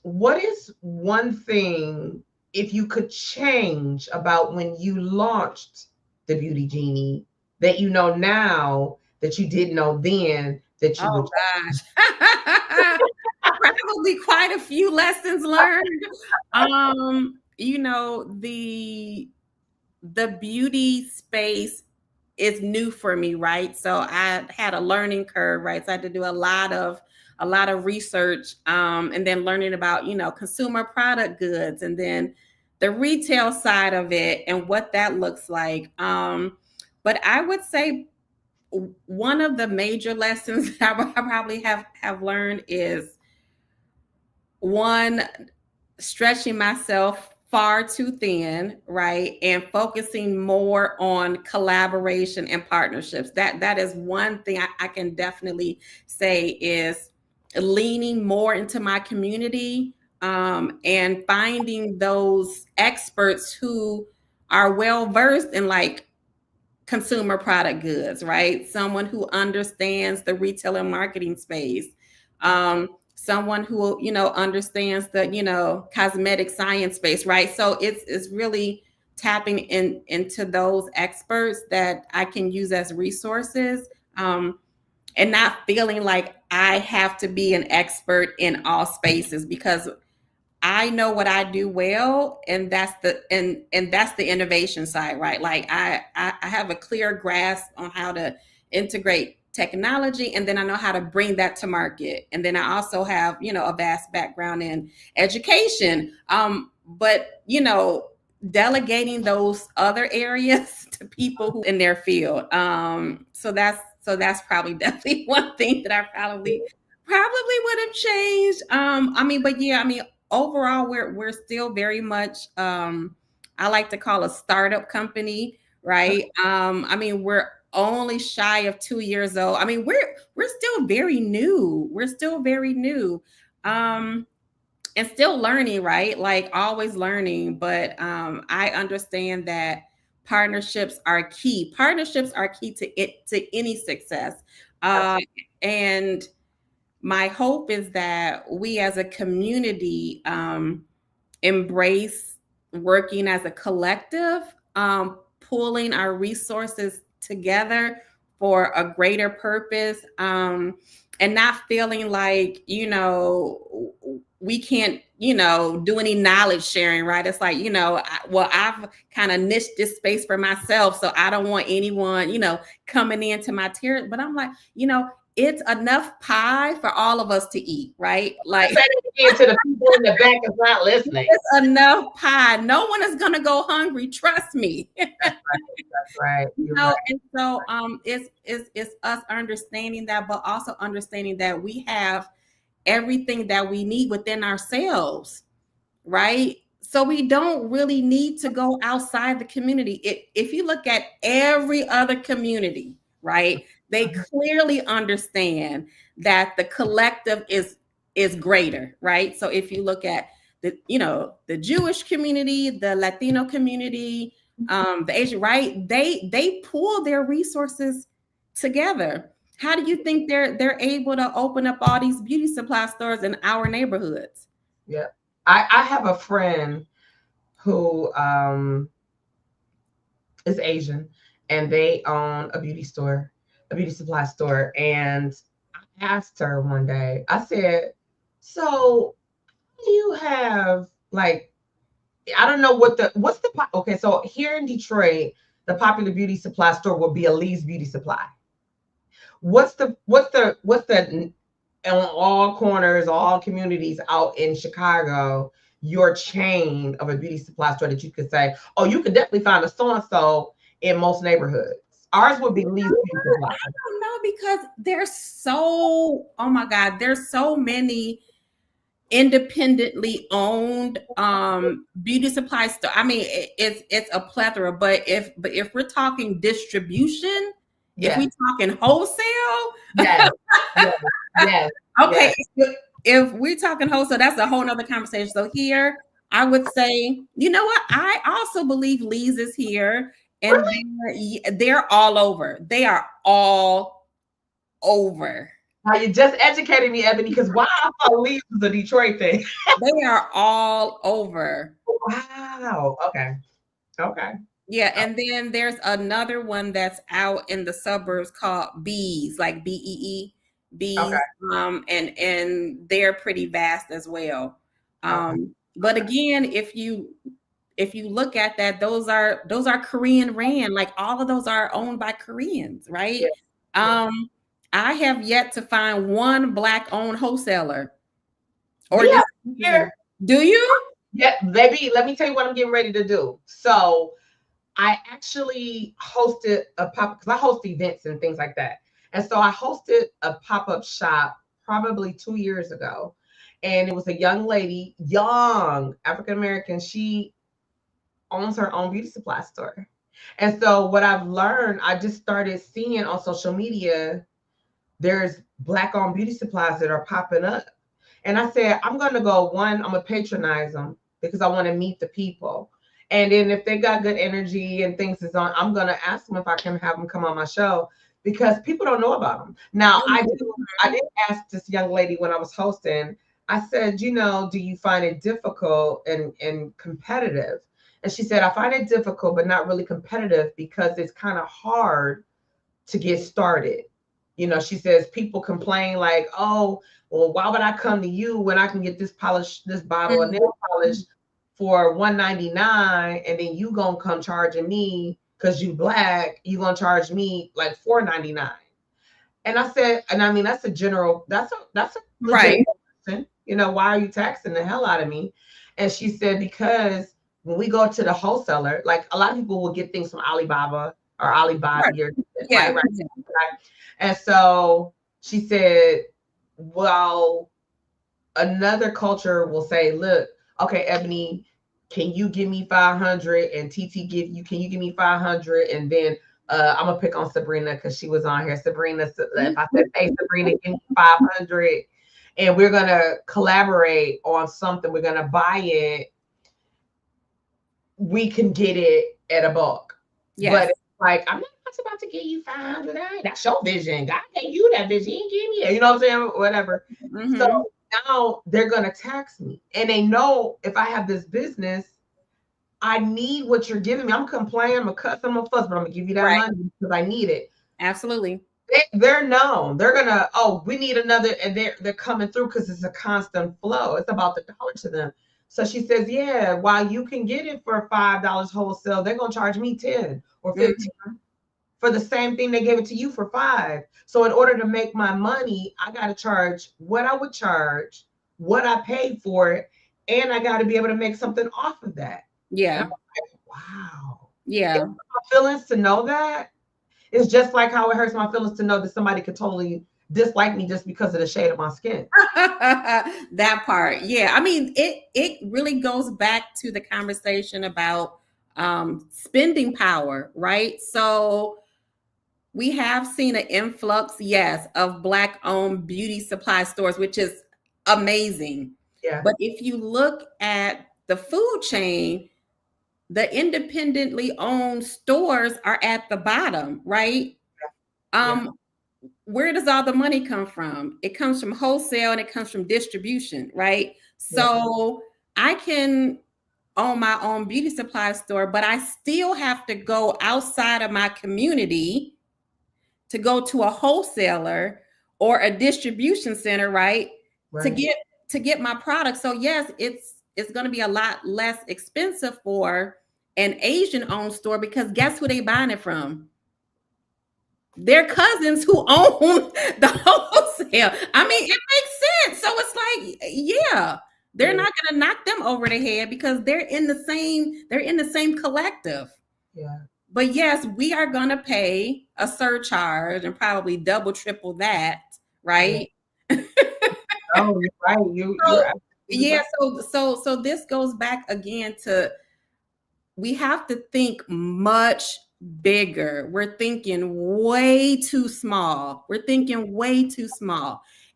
E: what is one thing, if you could change about when you launched the Beauty Genie, that you know now that you didn't know then that you would?
F: Gosh. probably quite a few lessons learned. You know, the beauty space is new for me, right? So I had a learning curve, right? So I had to do a lot of research, and then learning about, you know, consumer product goods, and then the retail side of it and what that looks like. But I would say one of the major lessons that I probably have learned is, one, stretching myself far too thin, right? And focusing more on collaboration and partnerships. That is one thing I can definitely say is leaning more into my community, and finding those experts who are well versed in like consumer product goods, right? Someone who understands the retail and marketing space. Someone who, you know, understands the, you know, cosmetic science space, right? So it's really tapping into those experts that I can use as resources, and not feeling like I have to be an expert in all spaces, because I know what I do well, and that's the innovation side, right? Like I have a clear grasp on how to integrate technology, and then I know how to bring that to market. And then I also have, you know, a vast background in education. But you know, delegating those other areas to people who in their field. So that's probably definitely one thing that I probably would have changed. I mean, but yeah, I mean, overall, we're still very much, I like to call a startup company, right? I mean, we're only shy of 2 years old. I mean, we're still very new. We're still very new, and still learning, right? Like always learning. But I understand that partnerships are key. Partnerships are key to any success, and my hope is that we as a community embrace working as a collective, pulling our resources together for a greater purpose, and not feeling like, you know, we can't, you know, do any knowledge sharing, right? It's like, you know, I've kind of niched this space for myself, so I don't want anyone, you know, coming into my territory. But I'm like, you know, it's enough pie for all of us to eat, right? Like,
E: to the people in the back is not listening.
F: It's enough pie. No one is gonna go hungry. Trust me.
E: That's right.
F: You know, and so it's us understanding that, but also understanding that we have everything that we need within ourselves, right? So we don't really need to go outside the community. If you look at every other community, right, they clearly understand that the collective is greater, right? So if you look at the Jewish community, the Latino community, the Asian, right? They pool their resources together. How do you think they're able to open up all these beauty supply stores in our neighborhoods?
E: Yeah. I have a friend who is Asian, and they own a beauty supply store. And I asked her one day, I said, so do you have like, I don't know okay, so here in Detroit, the popular beauty supply store will be Lee's Beauty Supply. What's the on all corners, all communities out in Chicago, your chain of a beauty supply store that you could say, oh, you could definitely find a so-and-so in most neighborhoods? Ours would be Lee's Beauty Supply.
F: I don't know, because oh my God, there's so many independently owned beauty supply store. I mean, it's a plethora, but if we're talking distribution, if we're talking wholesale,
E: yes.
F: Okay. Yes. If we're talking wholesale, that's a whole nother conversation. So here, I would say, you know what? I also believe Lee's is here, and really? they're all over. They are all over.
E: Now you just educated me, Ebony, because why I thought Lee's was a Detroit thing.
F: They are all over.
E: Wow. Okay.
F: Yeah, and then there's another one that's out in the suburbs called Bees, like BEE. bees,
E: Okay.
F: and they're pretty vast as well. But again, if you look at that, those are Korean ran. Like all of those are owned by Koreans, right?
E: Yeah.
F: I have yet to find one Black owned wholesaler. Or
E: We have here.
F: Do you?
E: Yeah, baby. Let me tell you what I'm getting ready to do. So I actually hosted a pop because I host events and things like that. And so I hosted a pop-up shop probably 2 years ago. And it was a young lady, young African American. She owns her own beauty supply store. And so what I've learned, I just started seeing on social media, there's Black owned beauty supplies that are popping up. And I said, I'm going to go, I'm going to patronize them because I want to meet the people. And then if they got good energy and things is on, I'm going to ask them if I can have them come on my show because people don't know about them. Now, I did ask this young lady when I was hosting, I said, do you find it difficult and competitive? And she said, I find it difficult, but not really competitive because it's kind of hard to get started. She says people complain like, oh, well, why would I come to you when I can get this bottle of nail polish for $1.99 and then you gonna come charging me because you Black, you gonna charge me like $4.99. And I said, and I mean that's a
F: right
E: question. Why are you taxing the hell out of me? And she said, because when we go to the wholesaler, like a lot of people will get things from Alibaba or Alibaba
F: right.
E: Right. And so she said, well, another culture will say, look, okay, Ebony, can you give me 500? And TT can you give me 500? And then I'm gonna pick on Sabrina because she was on here. Sabrina, if I said, hey, Sabrina, give me 500, and we're gonna collaborate on something, we're gonna buy it, we can get it at a bulk. Yes. But it's like, I'm not about to give you 500. That's your vision. God gave you that vision. He didn't give me that. You know what I'm saying? Whatever. Mm-hmm. So now they're going to tax me. And they know if I have this business, I need what you're giving me. I'm complaining, I'm going to cuss, I'm going to fuss, but I'm going to give you that money because I need it.
F: Absolutely.
E: They're known. They're going to, we need another. And they're coming through because it's a constant flow. It's about the dollar to them. So she says, yeah, while you can get it for $5 wholesale, they're going to charge me 10 or 15 for the same thing they gave it to you for $5. So in order to make my money, I got to charge what I would charge, what I paid for it, and I got to be able to make something off of that.
F: Yeah.
E: Like, wow.
F: Yeah.
E: It hurts my feelings to know that. It's just like how it hurts my feelings to know that somebody could totally dislike me just because of the shade of my skin.
F: That part. Yeah. I mean, it really goes back to the conversation about spending power, right? So we have seen an influx, yes, of Black owned beauty supply stores, which is amazing.
E: Yeah.
F: But if you look at the food chain, the independently owned stores are at the bottom, right? Yeah. Where does all the money come from? It comes from wholesale and it comes from distribution, right? So I can own my own beauty supply store, but I still have to go outside of my community to go to a wholesaler or a distribution center, right? To get my product. So yes, it's going to be a lot less expensive for an Asian-owned store because guess who they buying it from? Their cousins who own the wholesale. I mean, it makes sense. So it's like, yeah, they're not going to knock them over the head because they're in the same collective.
E: Yeah.
F: But yes, we are going to pay a surcharge and probably double, triple that, right?
E: Yeah. Oh, you're right. You're
F: yeah. So this goes back again to, we have to think much bigger. We're thinking way too small.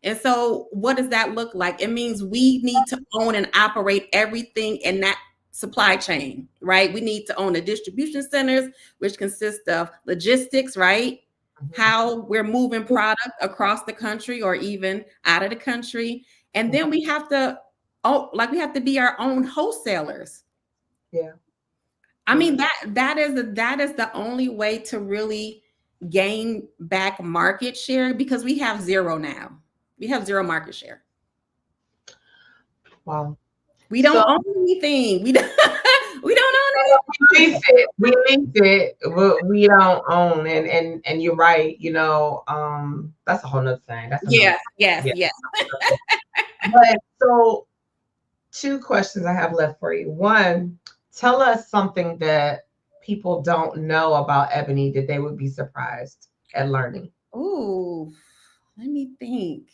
F: And so what does that look like? It means we need to own and operate everything in that supply chain, right? We need to own the distribution centers, which consist of logistics, right? Mm-hmm. How we're moving product across the country or even out of the country. And then we have to, we have to be our own wholesalers.
E: Yeah.
F: I mean, that is the only way to really gain back market share because we have zero now. We have zero market share.
E: Wow.
F: We don't own anything. We don't own
E: anything. We lease it, but we don't own. And you're right. That's a whole nother thing. That's
F: yes.
E: But so, two questions I have left for you. One, tell us something that people don't know about Ebony that they would be surprised at learning.
F: Oh, let me think.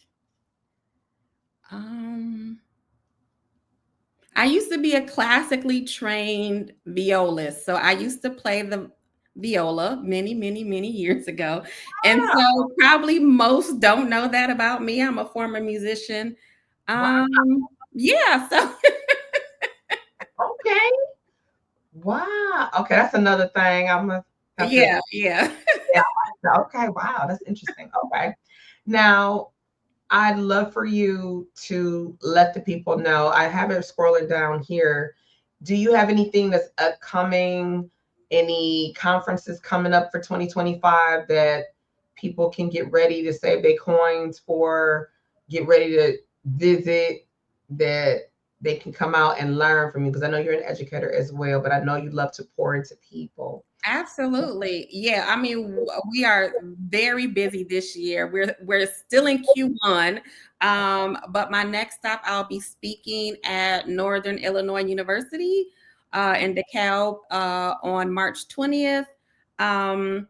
F: I used to be a classically trained violist. So I used to play the viola many, many, many years ago. And so probably most don't know that about me. I'm a former musician. Yeah, so
E: okay. Wow. Okay, that's another thing I'm gonna have
F: yeah.
E: Okay, wow, that's interesting. Okay. Now, I'd love for you to let the people know. I have it scrolling down here. Do you have anything that's upcoming? Any conferences coming up for 2025 that people can get ready to save their coins for, get ready to visit, that they can come out and learn from you? Because I know you're an educator as well, but I know you love to pour into people.
F: Absolutely. Yeah. I mean, we are very busy this year. We're still in Q1. But my next stop, I'll be speaking at Northern Illinois University in DeKalb on March 20th. And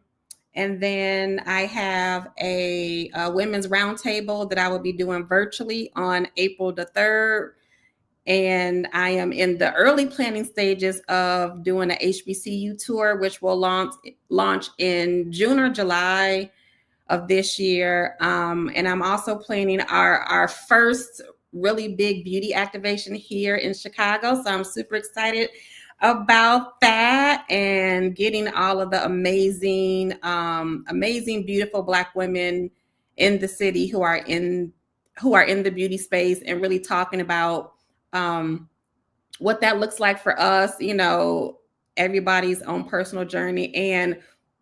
F: then I have a women's roundtable that I will be doing virtually on April the 3rd. And I am in the early planning stages of doing an HBCU tour, which will launch in June or July of this year. And I'm also planning our first really big beauty activation here in Chicago. So I'm super excited about that, and getting all of the amazing, beautiful Black women in the city who are in the beauty space, and really talking about what that looks like for us, everybody's own personal journey, and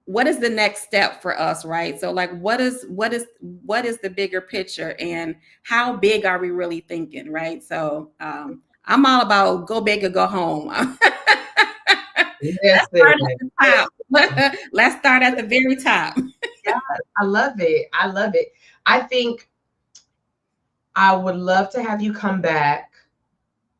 F: what is the next step for us, right? So like, what is the bigger picture, and how big are we really thinking, right? So I'm all about go big or go home.
E: Yes,
F: Let's start at the very top.
E: Yeah, I love it. I think I would love to have you come back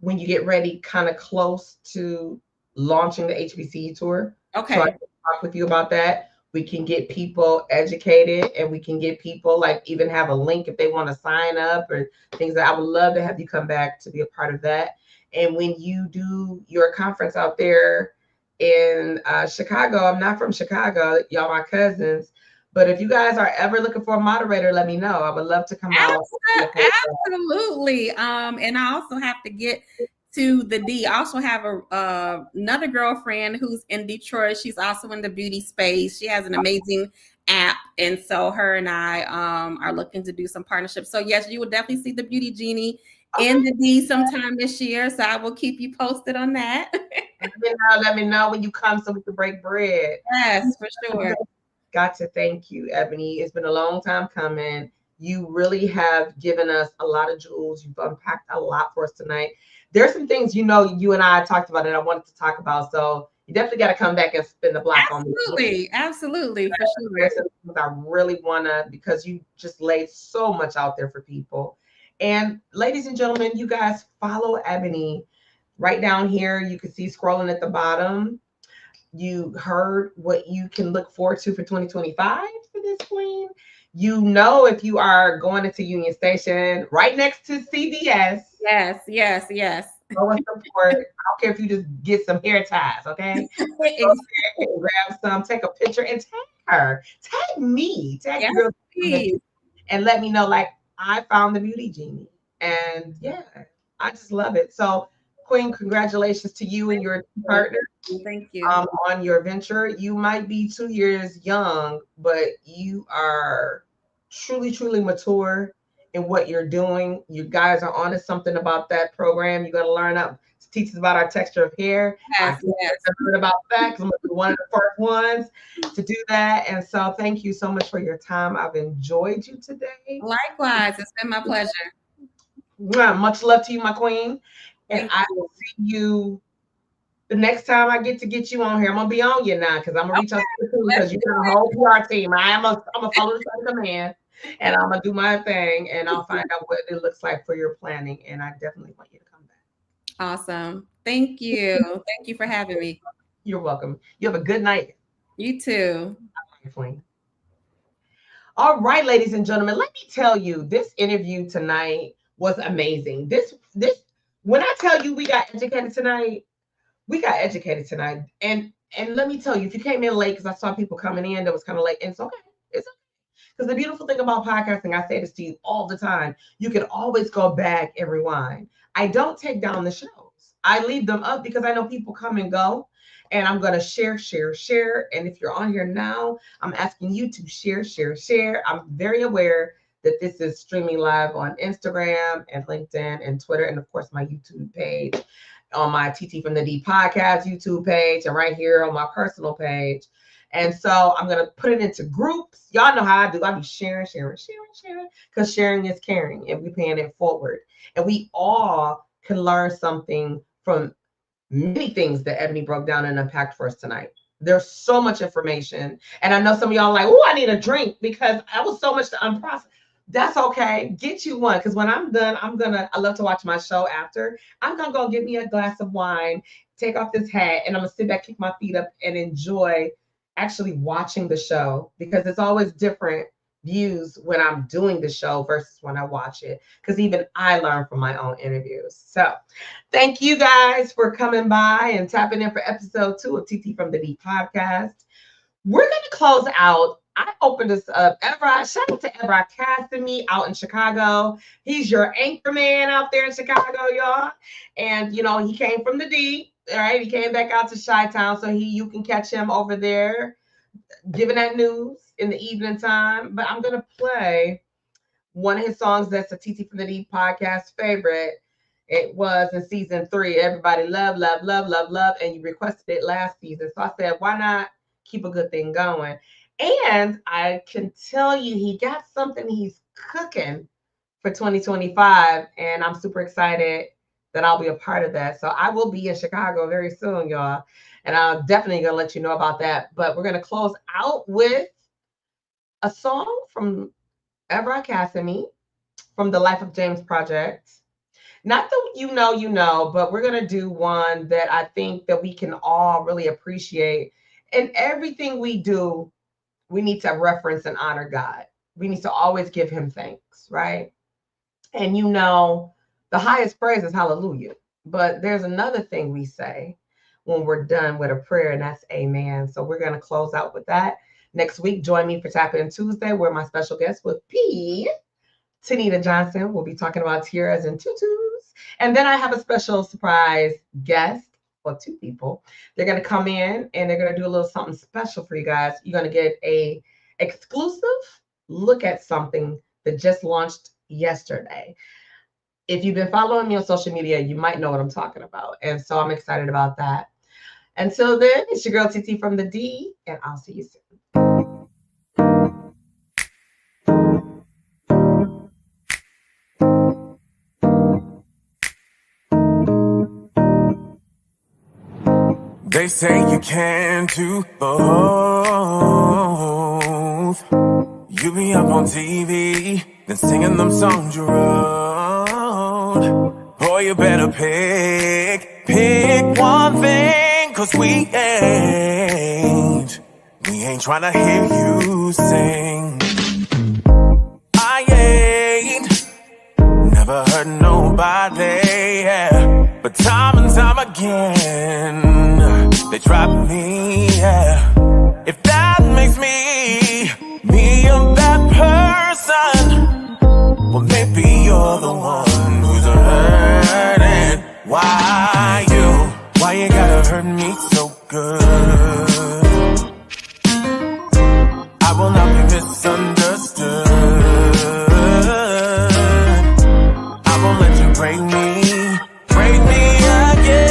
E: when you get ready, kind of close to launching the HBCU tour.
F: Okay.
E: So I can talk with you about that. We can get people educated, and we can get people, like, even have a link if they want to sign up or things. That I would love to have you come back to be a part of that. And when you do your conference out there in Chicago, I'm not from Chicago, y'all my cousins, but if you guys are ever looking for a moderator, let me know. I would love to come out.
F: Absolutely. And I also have to get to the D. I also have another girlfriend who's in Detroit. She's also in the beauty space. She has an amazing app. And so her and I are looking to do some partnerships. So yes, you will definitely see the Beauty Genie in the D sometime this year. So I will keep you posted on that.
E: Let me know when you come so we can break bread.
F: Yes, for sure.
E: Got to thank you, Ebony. It's been a long time coming. You really have given us a lot of jewels. You've unpacked a lot for us tonight. There's some things, you and I talked about, and I wanted to talk about. So you definitely got to come back and spin the block on me.
F: Absolutely, for sure.
E: There's some things I really want to, because you just laid so much out there for people. And ladies and gentlemen, you guys follow Ebony right down here. You can see scrolling at the bottom. You heard what you can look forward to for 2025 for this queen. If you are going into Union Station, right next to CVS.
F: Yes.
E: Go and support. I don't care if you just get some hair ties, okay? Grab some, take a picture, and tag her. Tag me. Tag your girl, and let me know, like, I found the Beauty Genie. And yeah, I just love it. So, Queen, congratulations to you and your partner.
F: Thank you.
E: On your venture. You might be 2 years young, but you are truly, truly mature in what you're doing. You guys are onto something about that program. You got to learn up. teach us about our texture of hair.
F: Yes,
E: I've heard about that because I'm gonna be one of the first ones to do that. And so thank you so much for your time. I've enjoyed you today.
F: Likewise, it's been my pleasure.
E: Much love to you, my queen. And I will see you the next time I get you on here. I'm gonna be on you now because I'm gonna reach out to you because you got a whole PR team. I'm a follow the side of command, and I'm gonna do my thing, and I'll find out what it looks like for your planning. And I definitely want you to come back.
F: Awesome. Thank you. Thank you for having me.
E: You're welcome. You have a good night.
F: You too.
E: All right, ladies and gentlemen, let me tell you, this interview tonight was amazing. This when I tell you we got educated tonight, And let me tell you, if you came in late, because I saw people coming in that was kind of late, and it's okay. It's okay. Because the beautiful thing about podcasting, I say this to you all the time, you can always go back and rewind. I don't take down the shows. I leave them up because I know people come and go. And I'm going to share. And if you're on here now, I'm asking you to share. I'm very aware that this is streaming live on Instagram and LinkedIn and Twitter, and of course my YouTube page, on my TT from the D podcast YouTube page, and right here on my personal page. And so I'm going to put it into groups. Y'all know how I do. I be sharing, because sharing is caring, and we're paying it forward. And we all can learn something from many things that Ebony broke down and unpacked for us tonight. There's so much information. And I know some of y'all are like, oh, I need a drink because I was so much to unprocess. That's okay. Get you one. Because when I'm done, I love to watch my show after. I'm going to go get me a glass of wine, take off this hat, and I'm going to sit back, kick my feet up, and enjoy actually watching the show, because it's always different views when I'm doing the show versus when I watch it, because even I learn from my own interviews. So thank you guys for coming by and tapping in for episode 2 of TT from the D podcast. We're going to close out. I opened this up. Shout out to Ebra Cassimy out in Chicago. He's your anchor man out there in Chicago, y'all. And, he came from the D, all right? He came back out to Chi-Town, so you can catch him over there giving that news in the evening time. But I'm going to play one of his songs that's a TT from the D podcast favorite. It was in season 3. Everybody love, and you requested it last season. So I said, why not keep a good thing going? And I can tell you he got something he's cooking for 2025. And I'm super excited that I'll be a part of that. So I will be in Chicago very soon, y'all. And I'm definitely going to let you know about that. But we're going to close out with a song from Ebra Cassimy from the Life of James project. Not that you know, but we're going to do one that I think that we can all really appreciate. In everything we do, we need to reference and honor God. We need to always give him thanks, right? And the highest praise is hallelujah. But there's another thing we say when we're done with a prayer, and that's amen. So we're going to close out with that. Next week, join me for Tap In Tuesday, where my special guest will be Tanita Johnson. We'll be talking about tiaras and tutus. And then I have a special surprise guest. Well, 2 people. They're going to come in and they're going to do a little something special for you guys. You're going to get a exclusive look at something that just launched yesterday. If you've been following me on social media, you might know what I'm talking about. And so I'm excited about that. Until then, it's your girl TT from the D, and I'll see you soon.
B: They say you can't do both. You be up on TV, then singing them songs you wrote. Boy, you better pick one thing, 'cause we ain't trying to hear you sing. I ain't never hurt nobody, yeah. But time and time again, they drop me, yeah. If that makes me a bad person, well, maybe you're the one who's hurting. Why you gotta hurt me so good? I will not be misunderstood. I won't let you break me again.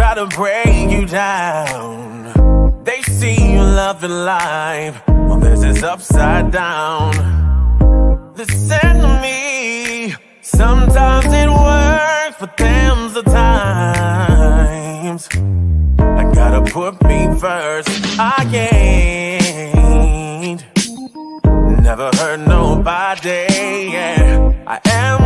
B: try to break you down. They see you loving life, well, this is upside down. Listen to me, sometimes it works, but them's the times. I gotta put me first, I ain't never hurt nobody, yeah. I am